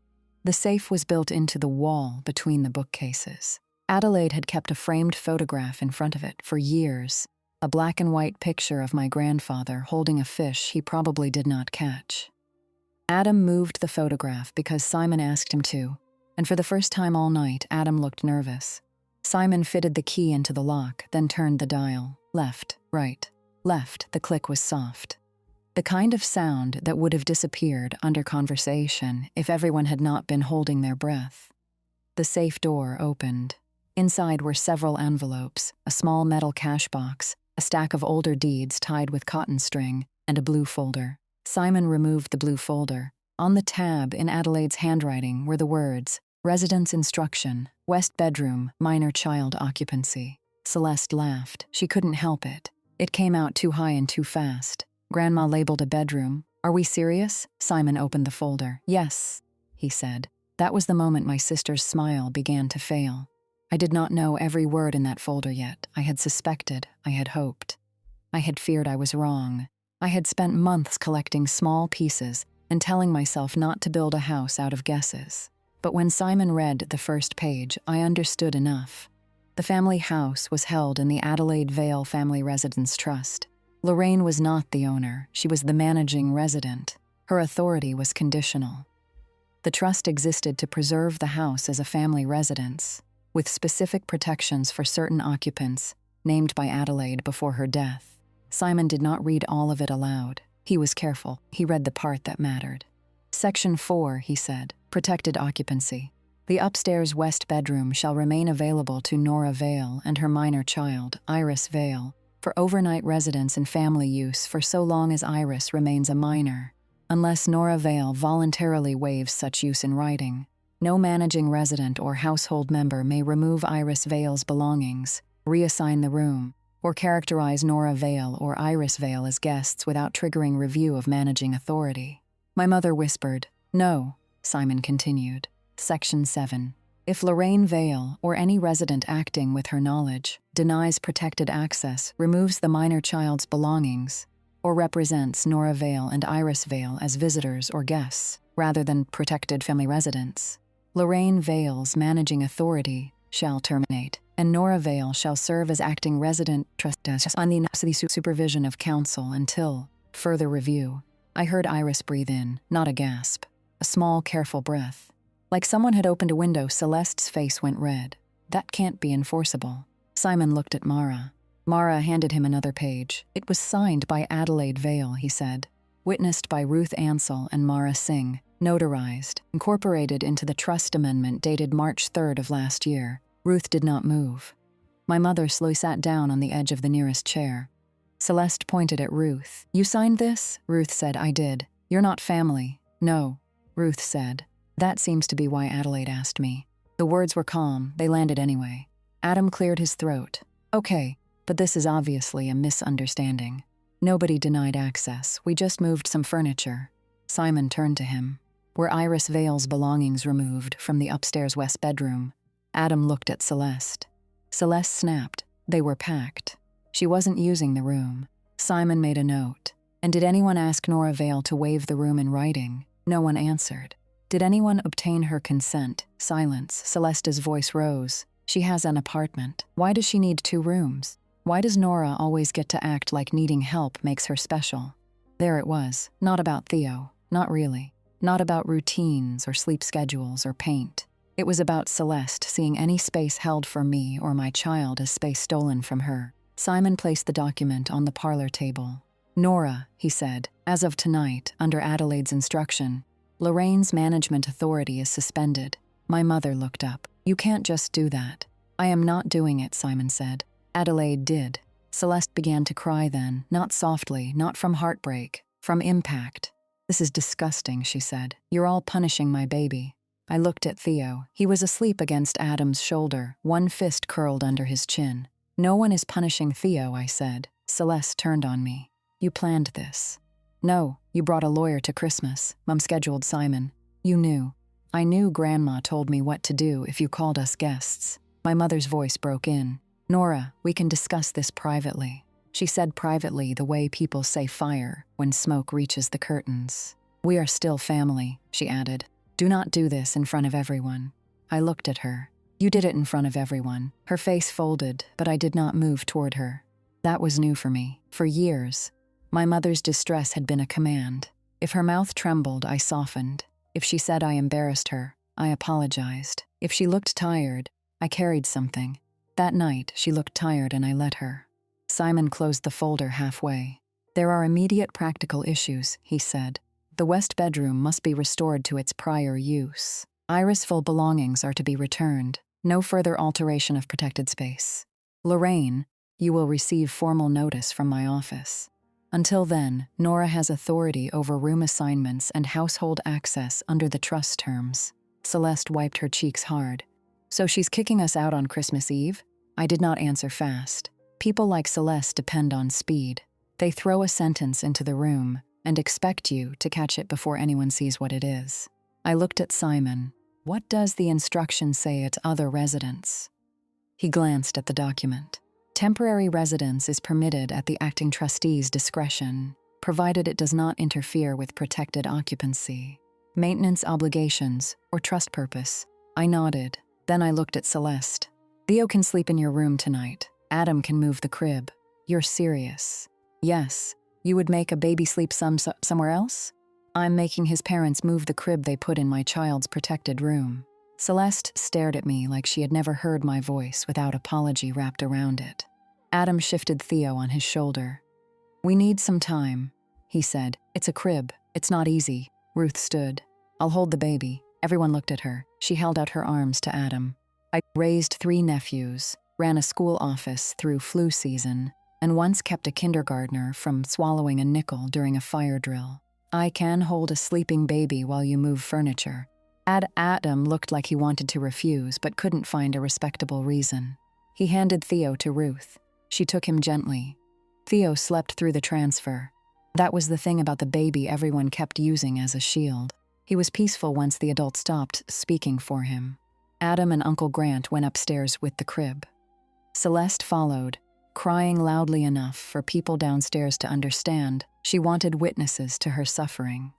The safe was built into the wall between the bookcases. Adelaide had kept a framed photograph in front of it for years, a black and white picture of my grandfather holding a fish he probably did not catch. Adam moved the photograph because Simon asked him to, and for the first time all night, Adam looked nervous. Simon fitted the key into the lock, then turned the dial. Left, right, left. The click was soft. The kind of sound that would have disappeared under conversation if everyone had not been holding their breath. The safe door opened. Inside were several envelopes, a small metal cash box, a stack of older deeds tied with cotton string, and a blue folder. Simon removed the blue folder. On the tab in Adelaide's handwriting were the words, "Residence Instruction, West Bedroom, Minor Child Occupancy." Celeste laughed. She couldn't help it. It came out too high and too fast. Grandma labeled a bedroom. "Are we serious?" Simon opened the folder. "Yes," he said. That was the moment my sister's smile began to fail. I did not know every word in that folder yet. I had suspected. I had hoped. I had feared I was wrong. I had spent months collecting small pieces and telling myself not to build a house out of guesses. But when Simon read the first page, I understood enough. The family house was held in the Adelaide Vale Family Residence Trust. Lorraine was not the owner. She was the managing resident. Her authority was conditional. The trust existed to preserve the house as a family residence, with specific protections for certain occupants, named by Adelaide before her death. Simon did not read all of it aloud. He was careful. He read the part that mattered. Section 4, he said, protected occupancy. The upstairs west bedroom shall remain available to Nora Vale and her minor child, Iris Vale, for overnight residence and family use for so long as Iris remains a minor. Unless Nora Vale voluntarily waives such use in writing, no managing resident or household member may remove Iris Vale's belongings, reassign the room, or characterize Nora Vale or Iris Vale as guests without triggering review of managing authority. My mother whispered, "No," Simon continued. Section 7. If Lorraine Vale, or any resident acting with her knowledge, denies protected access, removes the minor child's belongings, or represents Nora Vale and Iris Vale as visitors or guests, rather than protected family residents, Lorraine Vale's managing authority shall terminate, and Nora Vale shall serve as acting resident trustee on the supervision of council until further review. I heard Iris breathe in, not a gasp, a small, careful breath. Like someone had opened a window, Celeste's face went red. That can't be enforceable. Simon looked at Mara. Mara handed him another page. It was signed by Adelaide Vale, he said. Witnessed by Ruth Ansell and Mara Singh. Notarized. Incorporated into the trust amendment dated March 3rd of last year. Ruth did not move. My mother slowly sat down on the edge of the nearest chair. Celeste pointed at Ruth. "You signed this?" Ruth said. "I did. You're not family." "No," Ruth said. "That seems to be why Adelaide asked me." The words were calm. They landed anyway. Adam cleared his throat. "Okay, but this is obviously a misunderstanding. Nobody denied access. We just moved some furniture." Simon turned to him. "Were Iris Vale's belongings removed from the upstairs west bedroom?" Adam looked at Celeste. Celeste snapped. They were packed. She wasn't using the room. Simon made a note. "And did anyone ask Nora Vale to waive the room in writing?" No one answered. "Did anyone obtain her consent?" Silence. Celeste's voice rose. "She has an apartment. Why does she need 2 rooms? Why does Nora always get to act like needing help makes her special?" There it was. Not about Theo. Not really. Not about routines or sleep schedules or paint. It was about Celeste seeing any space held for me or my child as space stolen from her. Simon placed the document on the parlor table. "Nora," he said, "as of tonight, under Adelaide's instruction, Lorraine's management authority is suspended." My mother looked up. "You can't just do that." "I am not doing it," Simon said. "Adelaide did." Celeste began to cry then, not softly, not from heartbreak, from impact. "This is disgusting," she said. "You're all punishing my baby." I looked at Theo. He was asleep against Adam's shoulder, one fist curled under his chin. "No one is punishing Theo," I said. Celeste turned on me. "You planned this." "No, you brought a lawyer to Christmas," Mum scheduled Simon. "You knew." "I knew Grandma told me what to do if you called us guests." My mother's voice broke in. "Nora, we can discuss this privately." She said privately the way people say fire when smoke reaches the curtains. "We are still family," she added. "Do not do this in front of everyone." I looked at her. "You did it in front of everyone." Her face folded, but I did not move toward her. That was new for me. For years, my mother's distress had been a command. If her mouth trembled, I softened. If she said I embarrassed her, I apologized. If she looked tired, I carried something. That night, she looked tired and I let her. Simon closed the folder halfway. "There are immediate practical issues," he said. "The west bedroom must be restored to its prior use. Irisville belongings are to be returned. No further alteration of protected space. Lorraine, you will receive formal notice from my office. Until then, Nora has authority over room assignments and household access under the trust terms." Celeste wiped her cheeks hard. "So she's kicking us out on Christmas Eve?" I did not answer fast. People like Celeste depend on speed. They throw a sentence into the room and expect you to catch it before anyone sees what it is. I looked at Simon. "What does the instruction say at other residents?" He glanced at the document. "Temporary residence is permitted at the acting trustee's discretion, provided it does not interfere with protected occupancy, maintenance obligations, or trust purpose." I nodded. Then I looked at Celeste. "Theo can sleep in your room tonight. Adam can move the crib." "You're serious?" "Yes. You would make a baby sleep somewhere else?" I'm making his parents move the crib they put in my child's protected room. Celeste stared at me like she had never heard my voice without apology wrapped around it. Adam shifted Theo on his shoulder. We need some time, he said. It's a crib. It's not easy. Ruth stood. I'll hold the baby. Everyone looked at her. She held out her arms to Adam. I raised 3 nephews, ran a school office through flu season, and once kept a kindergartner from swallowing a nickel during a fire drill. I can hold a sleeping baby while you move furniture. Adam looked like he wanted to refuse but couldn't find a respectable reason. He handed Theo to Ruth. She took him gently. Theo slept through the transfer. That was the thing about the baby everyone kept using as a shield. He was peaceful once the adult stopped speaking for him. Adam and Uncle Grant went upstairs with the crib. Celeste followed, crying loudly enough for people downstairs to understand she wanted witnesses to her suffering.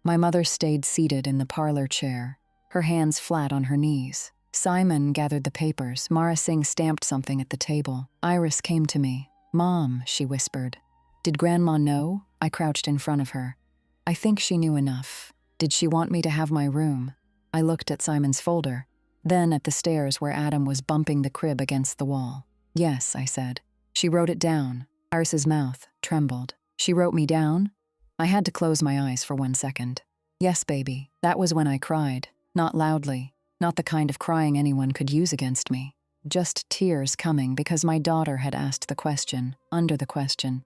My mother stayed seated in the parlor chair, her hands flat on her knees. Simon gathered the papers. Mara Singh stamped something at the table. Iris came to me. Mom, she whispered. Did Grandma know? I crouched in front of her. I think she knew enough. Did she want me to have my room? I looked at Simon's folder, then at the stairs where Adam was bumping the crib against the wall. Yes, I said. She wrote it down. Iris's mouth trembled. She wrote me down? I had to close my eyes for 1 second. Yes, baby. That was when I cried. Not loudly. Not the kind of crying anyone could use against me. Just tears coming because my daughter had asked the question, under the question.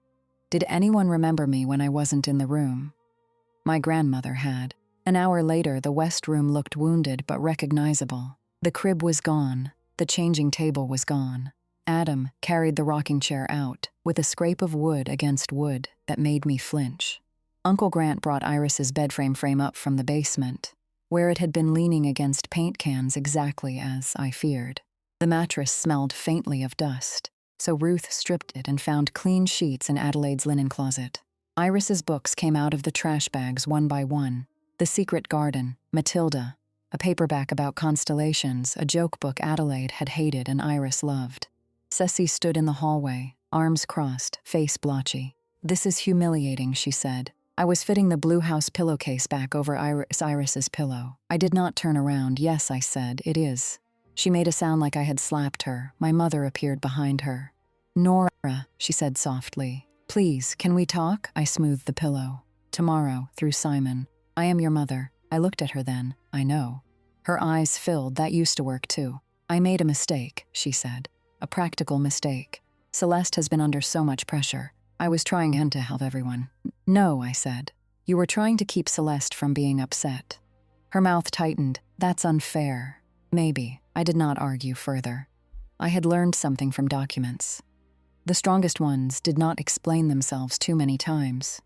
Did anyone remember me when I wasn't in the room? My grandmother had. An hour later, the west room looked wounded but recognizable. The crib was gone. The changing table was gone. Adam carried the rocking chair out, with a scrape of wood against wood that made me flinch. Uncle Grant brought Iris's bedframe frame up from the basement, where it had been leaning against paint cans exactly as I feared. The mattress smelled faintly of dust, so Ruth stripped it and found clean sheets in Adelaide's linen closet. Iris's books came out of the trash bags one by one. The Secret Garden, Matilda, a paperback about constellations, a joke book Adelaide had hated and Iris loved. Ceci stood in the hallway, arms crossed, face blotchy. This is humiliating, she said. I was fitting the blue house pillowcase back over Iris's pillow. I did not turn around. Yes, I said, it is. She made a sound like I had slapped her. My mother appeared behind her. Nora, she said softly. Please, can we talk? I smoothed the pillow. Tomorrow, through Simon. I am your mother. I looked at her then. I know. Her eyes filled. That used to work too. I made a mistake, she said. A practical mistake. Celeste has been under so much pressure. I was trying to help everyone. No, I said. You were trying to keep Celeste from being upset. Her mouth tightened. That's unfair. Maybe. I did not argue further. I had learned something from documents. The strongest ones did not explain themselves too many times.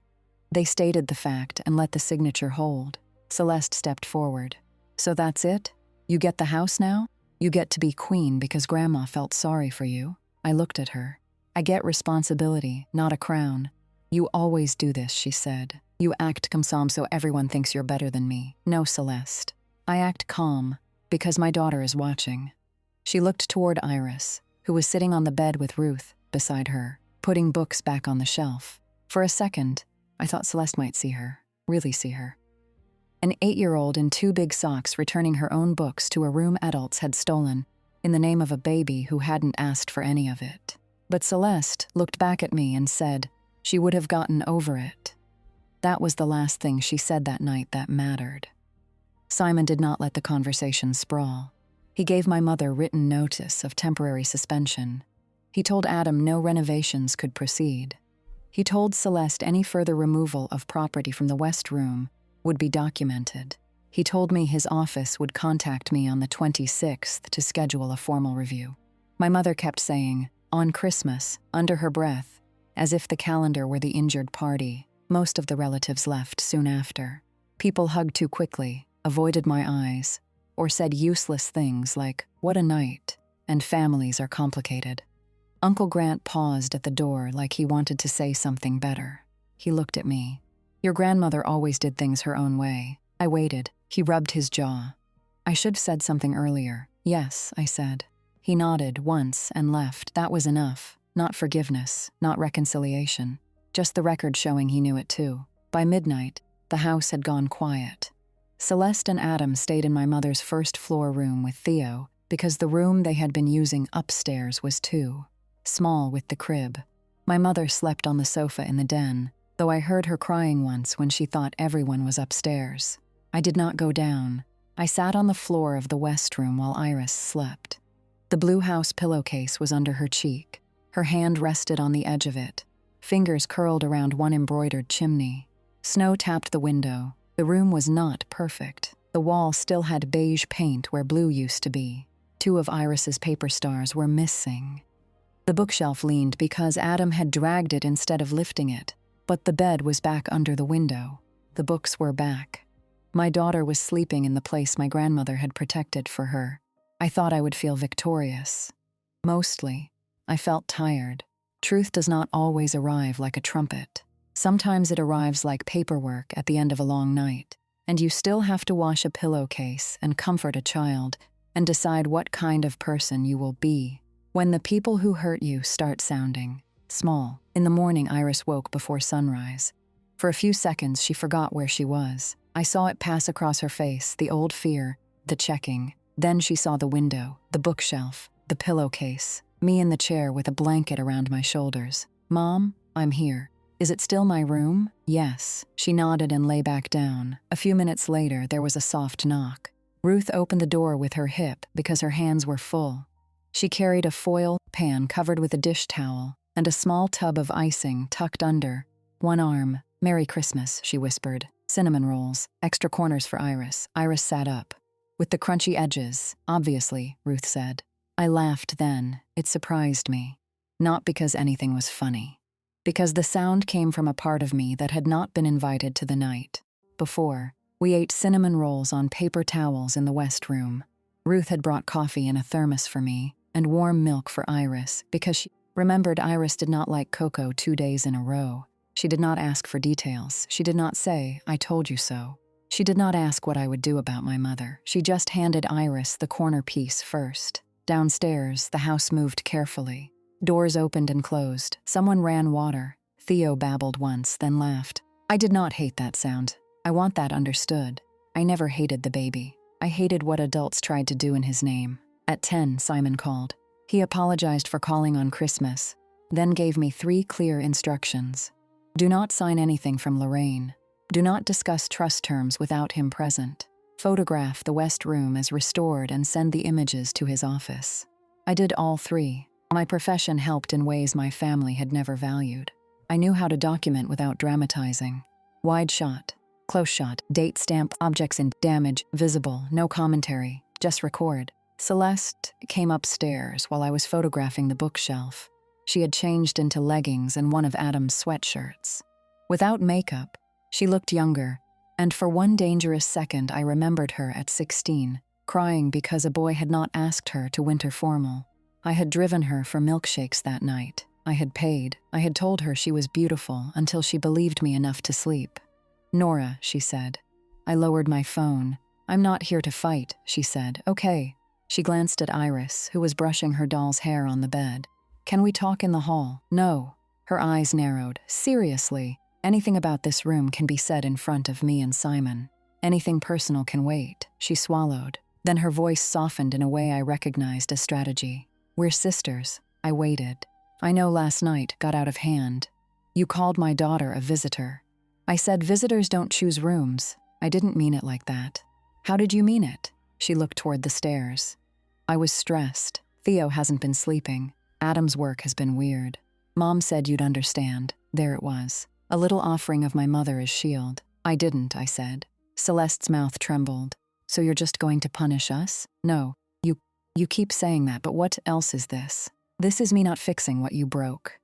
They stated the fact and let the signature hold. Celeste stepped forward. So that's it? You get the house now? You get to be queen because Grandma felt sorry for you? I looked at her. I get responsibility, not a crown. You always do this, she said. You act calm so everyone thinks you're better than me. No, Celeste. I act calm because my daughter is watching. She looked toward Iris, who was sitting on the bed with Ruth beside her, putting books back on the shelf. For a second, I thought Celeste might see her, really see her. An 8-year-old in 2 big socks returning her own books to a room adults had stolen in the name of a baby who hadn't asked for any of it. But Celeste looked back at me and said she would have gotten over it. That was the last thing she said that night that mattered. Simon did not let the conversation sprawl. He gave my mother written notice of temporary suspension. He told Adam no renovations could proceed. He told Celeste any further removal of property from the West Room would be documented. He told me his office would contact me on the 26th to schedule a formal review. My mother kept saying, on Christmas, under her breath, as if the calendar were the injured party. Most of the relatives left soon after. People hugged too quickly, avoided my eyes, or said useless things like, what a night, and families are complicated. Uncle Grant paused at the door like he wanted to say something better. He looked at me. Your grandmother always did things her own way. I waited. He rubbed his jaw. I should have said something earlier. Yes, I said. He nodded once and left. That was enough. Not forgiveness, not reconciliation. Just the record showing he knew it too. By midnight, The house had gone quiet. Celeste and Adam stayed in my mother's first-floor room with Theo because the room they had been using upstairs was too small with the crib. My mother slept on the sofa in the den, though I heard her crying once when she thought everyone was upstairs. I did not go down. I sat on the floor of the west room while Iris slept. The blue house pillowcase was under her cheek. Her hand rested on the edge of it. Fingers curled around one embroidered chimney. Snow tapped the window. The room was not perfect. The wall still had beige paint where blue used to be. 2 of Iris's paper stars were missing. The bookshelf leaned because Adam had dragged it instead of lifting it, but the bed was back under the window. The books were back. My daughter was sleeping in the place my grandmother had protected for her. I thought I would feel victorious. Mostly, I felt tired. Truth does not always arrive like a trumpet. Sometimes it arrives like paperwork at the end of a long night, and you still have to wash a pillowcase and comfort a child and decide what kind of person you will be when the people who hurt you start sounding small. In the morning, Iris woke before sunrise. For a few seconds, she forgot where she was. I saw it pass across her face, the old fear, the checking. Then she saw the window, the bookshelf, the pillowcase, me in the chair with a blanket around my shoulders. "Mom, I'm here. Is it still my room?" "Yes." She nodded and lay back down. A few minutes later, there was a soft knock. Ruth opened the door with her hip because her hands were full. She carried a foil pan covered with a dish towel and a small tub of icing tucked under one arm. "Merry Christmas," she whispered. "Cinnamon rolls, extra corners for Iris." Iris sat up. "With the crunchy edges, obviously," Ruth said. I laughed then. It surprised me. Not because anything was funny. Because the sound came from a part of me that had not been invited to the night. Before, we ate cinnamon rolls on paper towels in the West Room. Ruth had brought coffee in a thermos for me and warm milk for Iris because she remembered Iris did not like cocoa 2 days in a row. She did not ask for details. She did not say, "I told you so." She did not ask what I would do about my mother. She just handed Iris the corner piece first. Downstairs, the house moved carefully. Doors opened and closed. Someone ran water. Theo babbled once, then laughed. I did not hate that sound. I want that understood. I never hated the baby. I hated what adults tried to do in his name. At 10, Simon called. He apologized for calling on Christmas, then gave me 3 clear instructions. Do not sign anything from Lorraine. Do not discuss trust terms without him present. Photograph the West Room as restored and send the images to his office. I did all 3. My profession helped in ways my family had never valued. I knew how to document without dramatizing. Wide shot, close shot, date stamp, objects in damage, visible, no commentary, just record. Celeste came upstairs while I was photographing the bookshelf. She had changed into leggings and one of Adam's sweatshirts. Without makeup, she looked younger, and for one dangerous second I remembered her at 16, crying because a boy had not asked her to winter formal. I had driven her for milkshakes that night. I had paid. I had told her she was beautiful until she believed me enough to sleep. "Nora," she said. I lowered my phone. "I'm not here to fight," she said. "Okay." She glanced at Iris, who was brushing her doll's hair on the bed. "Can we talk in the hall?" "No." Her eyes narrowed. "Seriously, anything about this room can be said in front of me and Simon. Anything personal can wait." She swallowed. Then her voice softened in a way I recognized as strategy. "We're sisters." I waited. "I know last night got out of hand. You called my daughter a visitor." I said visitors don't choose rooms. I didn't mean it like that. "How did you mean it?" She looked toward the stairs. I was stressed. Theo hasn't been sleeping. Adam's work has been weird. Mom said you'd understand. There it was. A little offering of my mother as shield. "I didn't," I said. Celeste's mouth trembled. "So you're just going to punish us?" "No. You keep saying that, but what else is this? This is me not fixing what you broke."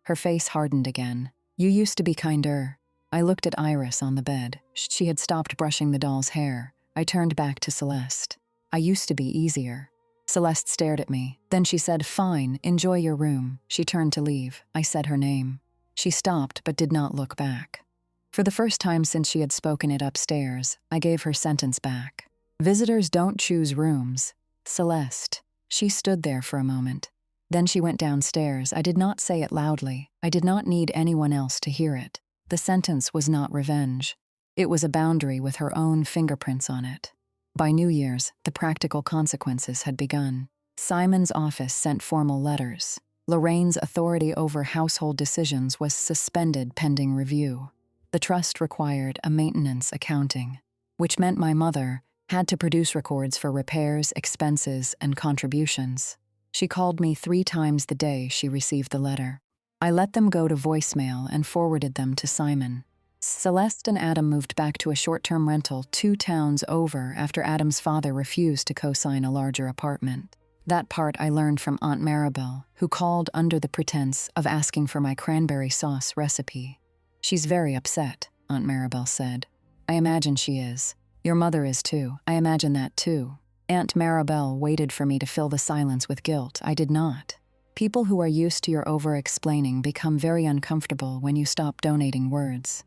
Her face hardened again. "You used to be kinder." I looked at Iris on the bed. She had stopped brushing the doll's hair. I turned back to Celeste. "I used to be easier." Celeste stared at me. Then she said, "Fine, enjoy your room." She turned to leave. I said her name. She stopped but did not look back. For the first time since she had spoken it upstairs, I gave her sentence back. "Visitors don't choose rooms." "Celeste." She stood there for a moment. Then she went downstairs. I did not say it loudly. I did not need anyone else to hear it. The sentence was not revenge. It was a boundary with her own fingerprints on it. By New Year's, the practical consequences had begun. Simon's office sent formal letters. Lorraine's authority over household decisions was suspended pending review. The trust required a maintenance accounting, which meant my mother had to produce records for repairs, expenses, and contributions. She called me 3 times the day she received the letter. I let them go to voicemail and forwarded them to Simon. Celeste and Adam moved back to a short-term rental 2 towns over after Adam's father refused to co-sign a larger apartment. That part I learned from Aunt Maribel, who called under the pretense of asking for my cranberry sauce recipe. "She's very upset," Aunt Maribel said. "I imagine she is. Your mother is too. I imagine that too." Aunt Maribel waited for me to fill the silence with guilt. I did not. People who are used to your over-explaining become very uncomfortable when you stop donating words.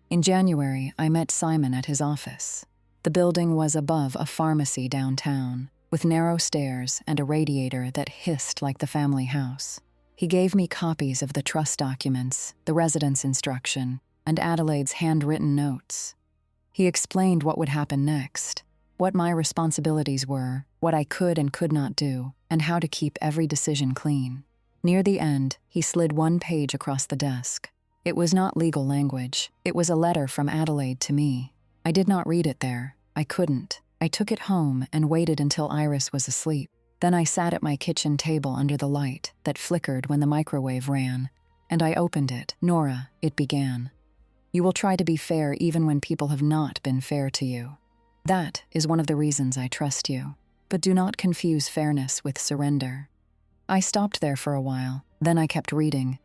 In January, I met Simon at his office. The building was above a pharmacy downtown, with narrow stairs and a radiator that hissed like the family house. He gave me copies of the trust documents, the residence instruction, and Adelaide's handwritten notes. He explained what would happen next, what my responsibilities were, what I could and could not do, and how to keep every decision clean. Near the end, he slid 1 page across the desk. It was not legal language. It was a letter from Adelaide to me. I did not read it there. I couldn't. I took it home and waited until Iris was asleep. Then I sat at my kitchen table under the light that flickered when the microwave ran, and I opened it. "Nora," it began. "You will try to be fair even when people have not been fair to you. That is one of the reasons I trust you. But do not confuse fairness with surrender." I stopped there for a while, then I kept reading.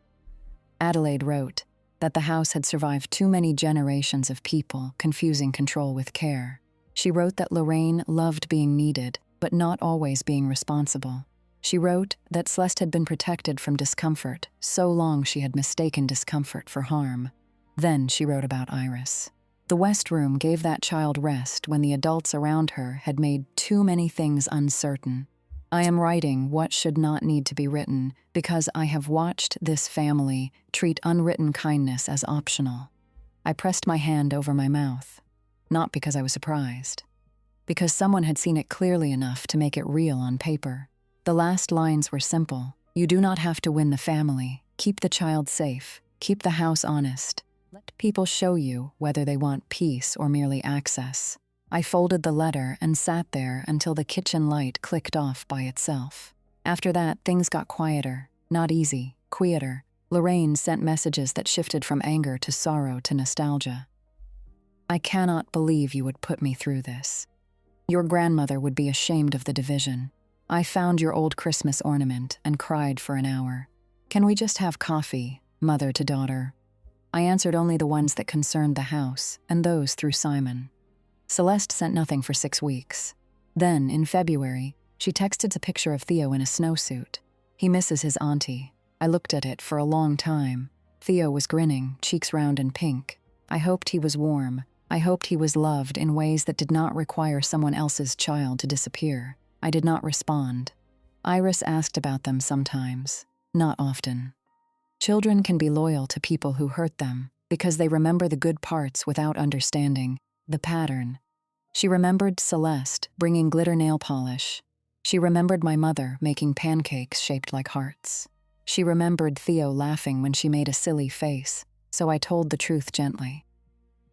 Adelaide wrote that the house had survived too many generations of people confusing control with care. She wrote that Lorraine loved being needed, but not always being responsible. She wrote that Celeste had been protected from discomfort so long she had mistaken discomfort for harm. Then she wrote about Iris. The West Room gave that child rest when the adults around her had made too many things uncertain. I am writing what should not need to be written because I have watched this family treat unwritten kindness as optional. I pressed my hand over my mouth, not because I was surprised, because someone had seen it clearly enough to make it real on paper. The last lines were simple. "You do not have to win the family. Keep the child safe. Keep the house honest. Let people show you whether they want peace or merely access." I folded the letter and sat there until the kitchen light clicked off by itself. After that, things got quieter, not easy, quieter. Lorraine sent messages that shifted from anger to sorrow to nostalgia. "I cannot believe you would put me through this. Your grandmother would be ashamed of the division. I found your old Christmas ornament and cried for an hour. Can we just have coffee, mother to daughter?" I answered only the ones that concerned the house, and those through Simon. Celeste sent nothing for 6 weeks. Then, in February, she texted a picture of Theo in a snowsuit. He misses his auntie. I looked at it for a long time. Theo was grinning, cheeks round and pink. I hoped he was warm. I hoped he was loved in ways that did not require someone else's child to disappear. I did not respond. Iris asked about them sometimes, not often. Children can be loyal to people who hurt them because they remember the good parts without understanding the pattern. She remembered Celeste bringing glitter nail polish. She remembered my mother making pancakes shaped like hearts. She remembered Theo laughing when she made a silly face, so I told the truth gently.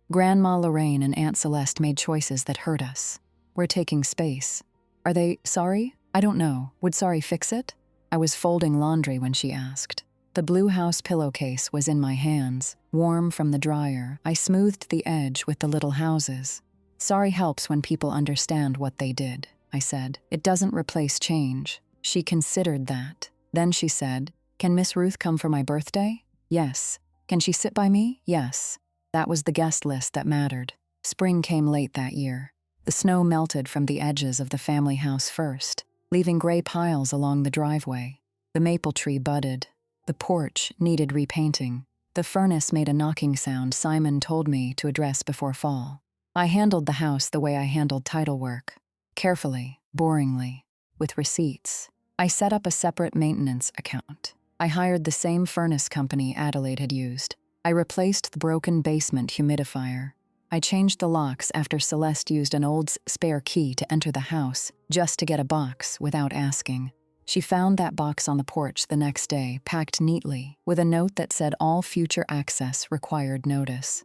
Grandma Lorraine and Aunt Celeste made choices that hurt us. We're taking space. Are they sorry? I don't know. Would sorry fix it? I was folding laundry when she asked. The blue house pillowcase was in my hands, warm from the dryer. I smoothed the edge with the little houses. "Sorry helps when people understand what they did," I said. "It doesn't replace change." She considered that. Then she said, "Can Miss Ruth come for my birthday?" "Yes." "Can she sit by me?" "Yes." That was the guest list that mattered. Spring came late that year. The snow melted from the edges of the family house first, leaving gray piles along the driveway. The maple tree budded. The porch needed repainting. The furnace made a knocking sound Simon told me to address before fall. I handled the house the way I handled title work. Carefully, boringly, with receipts. I set up a separate maintenance account. I hired the same furnace company Adelaide had used. I replaced the broken basement humidifier. I changed the locks after Celeste used an old spare key to enter the house just to get a box without asking. She found that box on the porch the next day, packed neatly, with a note that said all future access required notice.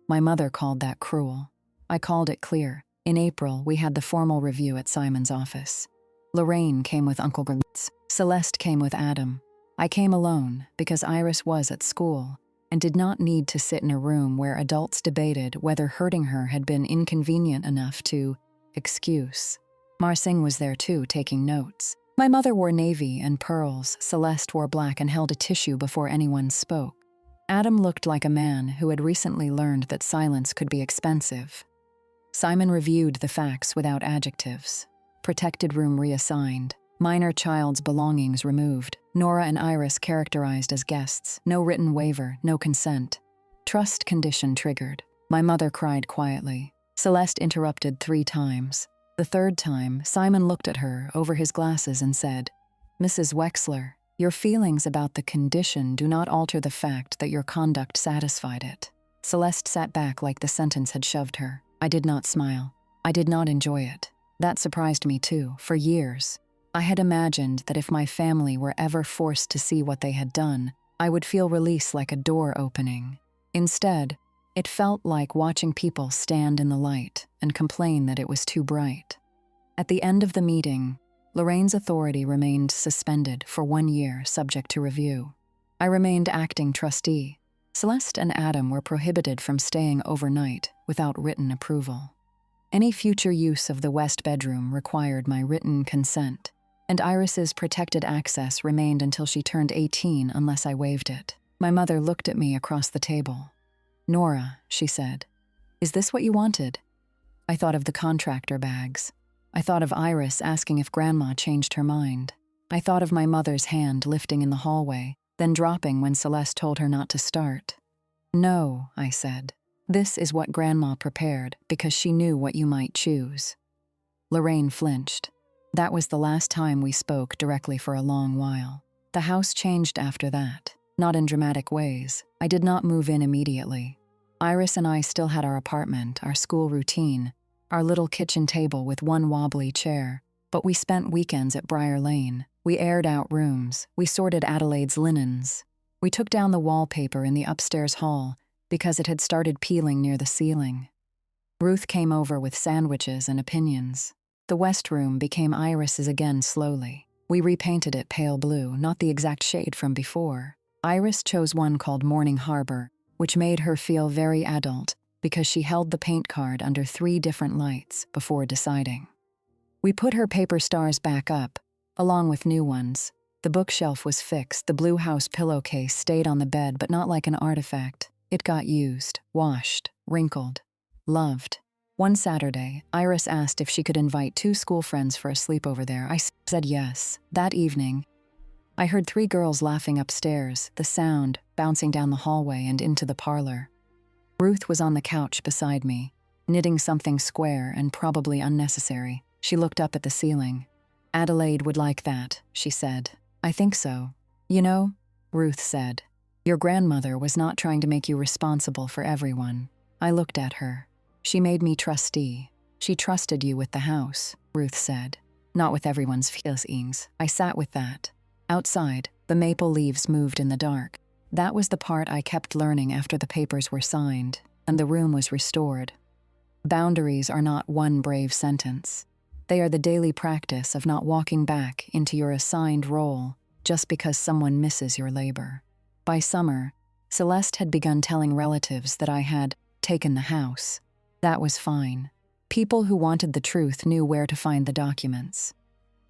My mother called that cruel. I called it clear. In April, we had the formal review at Simon's office. Lorraine came with Uncle Gertz. Celeste came with Adam. I came alone because Iris was at school and did not need to sit in a room where adults debated whether hurting her had been inconvenient enough to excuse. Marsing was there too, taking notes. My mother wore navy and pearls. Celeste wore black and held a tissue before anyone spoke. Adam looked like a man who had recently learned that silence could be expensive. Simon reviewed the facts without adjectives. Protected room reassigned. Minor child's belongings removed. Nora and Iris characterized as guests. No written waiver, no consent. Trust condition triggered. My mother cried quietly. Celeste interrupted 3 times. The 3rd time, Simon looked at her over his glasses and said, "Mrs. Wexler, your feelings about the condition do not alter the fact that your conduct satisfied it." Celeste sat back like the sentence had shoved her. I did not smile. I did not enjoy it. That surprised me too, for years. I had imagined that if my family were ever forced to see what they had done, I would feel release like a door opening. Instead, it felt like watching people stand in the light and complain that it was too bright. At the end of the meeting, Lorraine's authority remained suspended for 1 year, subject to review. I remained acting trustee. Celeste and Adam were prohibited from staying overnight without written approval. Any future use of the west bedroom required my written consent, and Iris's protected access remained until she turned 18 unless I waived it. My mother looked at me across the table. "Nora," she said, "is this what you wanted?" I thought of the contractor bags. I thought of Iris asking if Grandma changed her mind. I thought of my mother's hand lifting in the hallway, then dropping when Celeste told her not to start. "No," I said. "This is what Grandma prepared because she knew what you might choose." Lorraine flinched. That was the last time we spoke directly for a long while. The house changed after that, not in dramatic ways. I did not move in immediately. Iris and I still had our apartment, our school routine, our little kitchen table with 1 wobbly chair, but we spent weekends at Briar Lane. We aired out rooms. We sorted Adelaide's linens. We took down the wallpaper in the upstairs hall because it had started peeling near the ceiling. Ruth came over with sandwiches and opinions. The West Room became Iris's again slowly. We repainted it pale blue, not the exact shade from before. Iris chose one called Morning Harbor, which made her feel very adult because she held the paint card under 3 different lights before deciding. We put her paper stars back up, along with new ones. The bookshelf was fixed. The blue house pillowcase stayed on the bed, but not like an artifact. It got used, washed, wrinkled, loved. One Saturday, Iris asked if she could invite 2 school friends for a sleepover there. I said yes. That evening, I heard 3 girls laughing upstairs, the sound bouncing down the hallway and into the parlor. Ruth was on the couch beside me, knitting something square and probably unnecessary. She looked up at the ceiling. "Adelaide would like that," she said. "I think so." "You know," Ruth said, "your grandmother was not trying to make you responsible for everyone." I looked at her. "She made me trustee. She trusted you with the house," Ruth said. "Not with everyone's feelings." I sat with that. Outside, the maple leaves moved in the dark. That was the part I kept learning after the papers were signed, and the room was restored. Boundaries are not one brave sentence. They are the daily practice of not walking back into your assigned role just because someone misses your labor. By summer, Celeste had begun telling relatives that I had taken the house. That was fine. People who wanted the truth knew where to find the documents.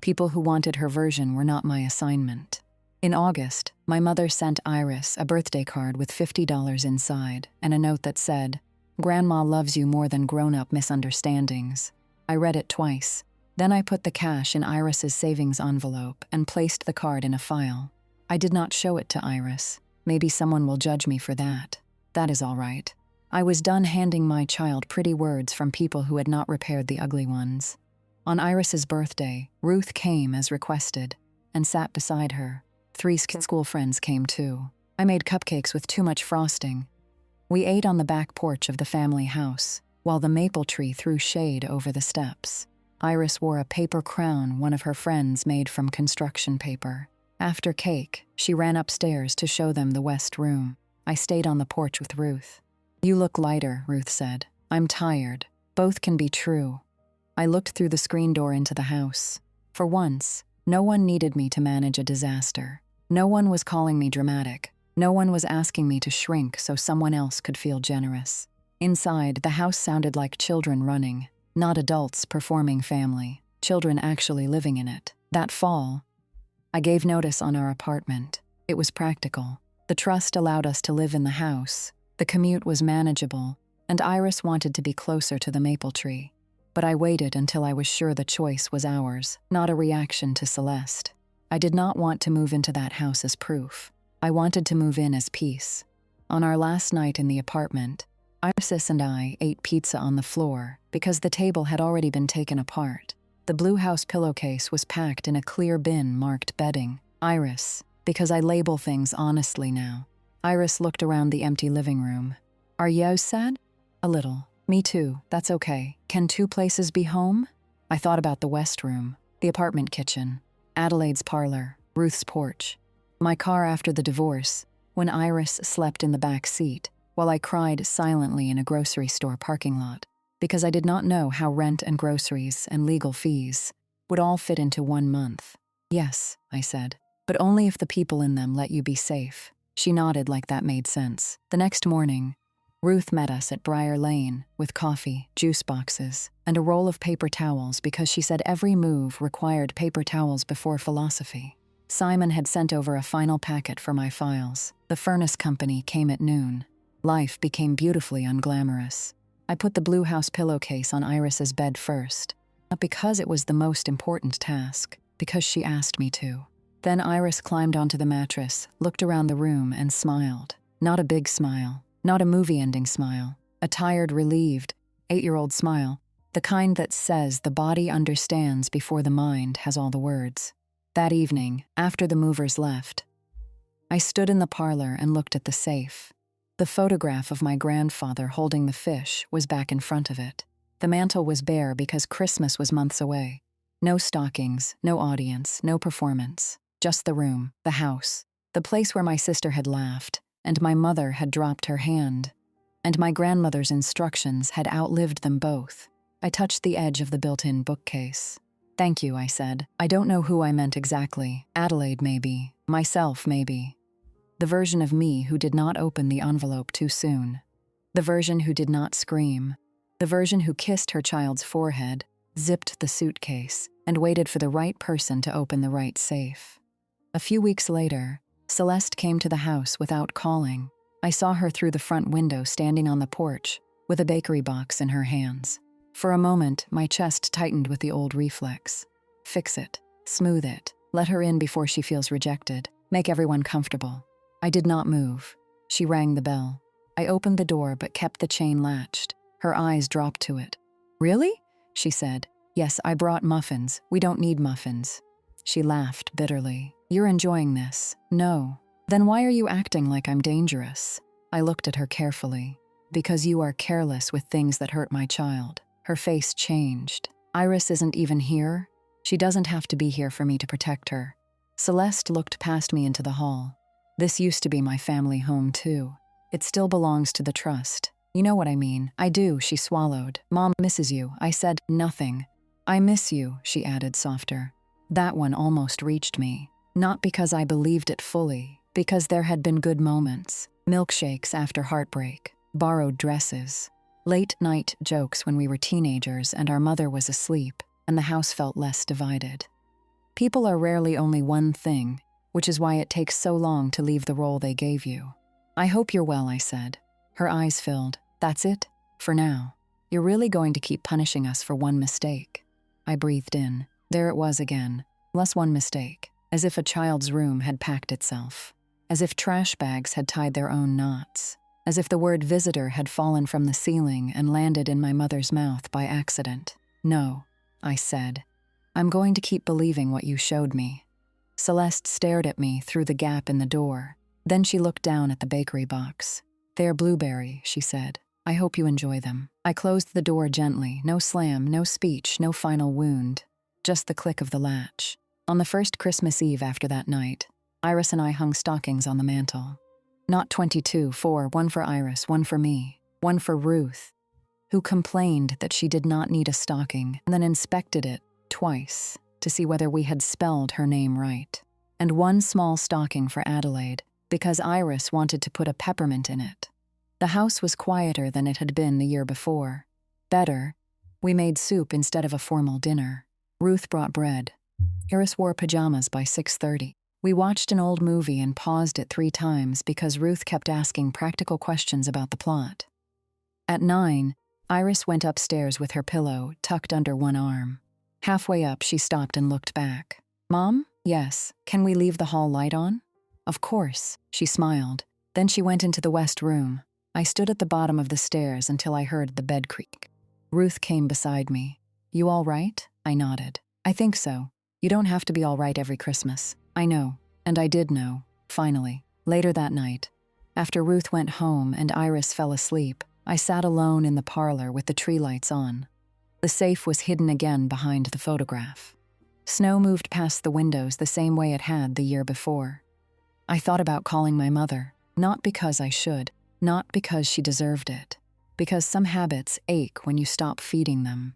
People who wanted her version were not my assignment. In August, my mother sent Iris a birthday card with $50 inside and a note that said, "Grandma loves you more than grown-up misunderstandings." I read it twice. Then I put the cash in Iris's savings envelope and placed the card in a file. I did not show it to Iris. Maybe someone will judge me for that. That is all right. I was done handing my child pretty words from people who had not repaired the ugly ones. On Iris's birthday, Ruth came as requested and sat beside her. 3 school friends came too. I made cupcakes with too much frosting. We ate on the back porch of the family house. while the maple tree threw shade over the steps. Iris wore a paper crown one of her friends made from construction paper. After cake, she ran upstairs to show them the west room. I stayed on the porch with Ruth. "You look lighter," Ruth said. "I'm tired. Both can be true." I looked through the screen door into the house. For once, no one needed me to manage a disaster. No one was calling me dramatic. No one was asking me to shrink so someone else could feel generous. Inside, the house sounded like children running, not adults performing family, children actually living in it. That fall, I gave notice on our apartment. It was practical. The trust allowed us to live in the house. The commute was manageable, and Iris wanted to be closer to the maple tree. But I waited until I was sure the choice was ours, not a reaction to Celeste. I did not want to move into that house as proof. I wanted to move in as peace. On our last night in the apartment, Iris and I ate pizza on the floor because the table had already been taken apart. The blue house pillowcase was packed in a clear bin marked bedding. Iris, because I label things honestly now. Iris looked around the empty living room. "Are you sad?" "A little. Me too. That's okay. Can two places be home?" I thought about the west room, the apartment kitchen, Adelaide's parlor, Ruth's porch, my car after the divorce, when Iris slept in the back seat, while I cried silently in a grocery store parking lot, because I did not know how rent and groceries and legal fees would all fit into 1 month. "Yes," I said, "but only if the people in them let you be safe." She nodded like that made sense. The next morning, Ruth met us at Briar Lane with coffee, juice boxes, and a roll of paper towels because she said every move required paper towels before philosophy. Simon had sent over a final packet for my files. The furnace company came at noon. Life became beautifully unglamorous. I put the blue house pillowcase on Iris's bed first, not because it was the most important task, because she asked me to. Then Iris climbed onto the mattress, looked around the room, and smiled. Not a big smile. Not a movie-ending smile, a tired, relieved, 8-year-old smile, the kind that says the body understands before the mind has all the words. That evening, after the movers left, I stood in the parlor and looked at the safe. The photograph of my grandfather holding the fish was back in front of it. The mantel was bare because Christmas was months away. No stockings, no audience, no performance. Just the room, the house, the place where my sister had laughed, and my mother had dropped her hand, and my grandmother's instructions had outlived them both. I touched the edge of the built-in bookcase. "Thank you," I said. I don't know who I meant exactly. Adelaide, maybe. Myself, maybe. The version of me who did not open the envelope too soon. The version who did not scream. The version who kissed her child's forehead, zipped the suitcase, and waited for the right person to open the right safe. A few weeks later, Celeste came to the house without calling. I saw her through the front window standing on the porch with a bakery box in her hands. For a moment, my chest tightened with the old reflex. Fix it. Smooth it. Let her in before she feels rejected. Make everyone comfortable. I did not move. She rang the bell. I opened the door but kept the chain latched. Her eyes dropped to it. "Really?" she said. "Yes, I brought muffins. We don't need muffins." She laughed bitterly. "You're enjoying this." "No." "Then why are you acting like I'm dangerous?" I looked at her carefully. "Because you are careless with things that hurt my child." Her face changed. "Iris isn't even here. She doesn't have to be here for me to protect her." Celeste looked past me into the hall. "This used to be my family home too. It still belongs to the trust. You know what I mean." "I do," she swallowed. "Mom misses you." I said nothing. "I miss you," she added softer. That one almost reached me. Not because I believed it fully, because there had been good moments. Milkshakes after heartbreak, borrowed dresses, late-night jokes when we were teenagers and our mother was asleep, and the house felt less divided. People are rarely only one thing, which is why it takes so long to leave the role they gave you. "I hope you're well," I said. Her eyes filled. "That's it? For now? You're really going to keep punishing us for one mistake?" I breathed in. There it was again. Less one mistake. As if a child's room had packed itself. As if trash bags had tied their own knots. As if the word visitor had fallen from the ceiling and landed in my mother's mouth by accident. "No," I said. "I'm going to keep believing what you showed me." Celeste stared at me through the gap in the door. Then she looked down at the bakery box. "They're blueberry," she said. I hope you enjoy them. I closed the door gently, no slam, no speech, no final wound, just the click of the latch. On the first Christmas Eve after that night, Iris and I hung stockings on the mantel. Not 22, four, one for Iris, one for me, one for Ruth, who complained that she did not need a stocking and then inspected it twice to see whether we had spelled her name right. And one small stocking for Adelaide, because Iris wanted to put a peppermint in it. The house was quieter than it had been the year before. Better, we made soup instead of a formal dinner. Ruth brought bread. Iris wore pajamas by 6:30. We watched an old movie and paused it 3 times because Ruth kept asking practical questions about the plot. At 9, Iris went upstairs with her pillow tucked under one arm. Halfway up, she stopped and looked back. "Mom? Yes. Can we leave the hall light on?" "Of course," she smiled. Then she went into the west room. I stood at the bottom of the stairs until I heard the bed creak. Ruth came beside me. "You all right?" I nodded. "I think so. You don't have to be all right every Christmas." I know. And I did know, finally. Later that night, after Ruth went home and Iris fell asleep, I sat alone in the parlor with the tree lights on. The safe was hidden again behind the photograph. Snow moved past the windows the same way it had the year before. I thought about calling my mother, not because I should, not because she deserved it, because some habits ache when you stop feeding them.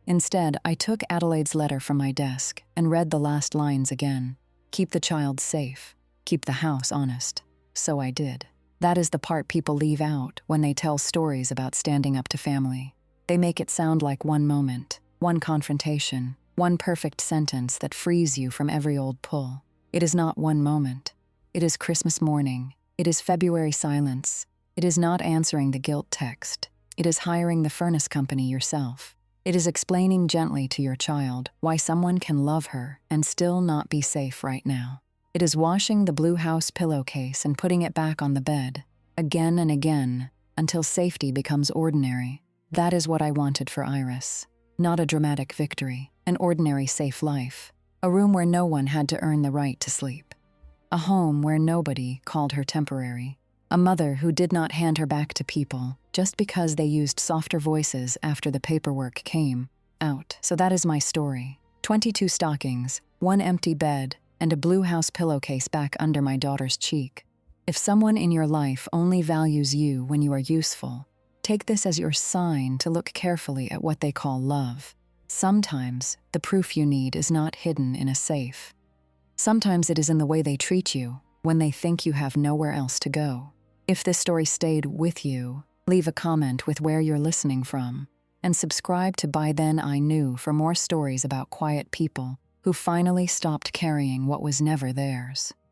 Instead, I took Adelaide's letter from my desk and read the last lines again. Keep the child safe. Keep the house honest. So I did. That is the part people leave out when they tell stories about standing up to family. They make it sound like one moment, one confrontation, one perfect sentence that frees you from every old pull. It is not one moment. It is Christmas morning. It is February silence. It is not answering the guilt text. It is hiring the furnace company yourself. It is explaining gently to your child why someone can love her and still not be safe right now. It is washing the blue house pillowcase and putting it back on the bed, again and again, until safety becomes ordinary. That is what I wanted for Iris. Not a dramatic victory, an ordinary safe life. A room where no one had to earn the right to sleep. A home where nobody called her temporary. A mother who did not hand her back to people just because they used softer voices after the paperwork came out. So that is my story. 22 stockings, one empty bed, and a blue house pillowcase back under my daughter's cheek. If someone in your life only values you when you are useful, take this as your sign to look carefully at what they call love. Sometimes the proof you need is not hidden in a safe. Sometimes it is in the way they treat you when they think you have nowhere else to go. If this story stayed with you, leave a comment with where you're listening from, and subscribe to By Then I Knew for more stories about quiet people who finally stopped carrying what was never theirs.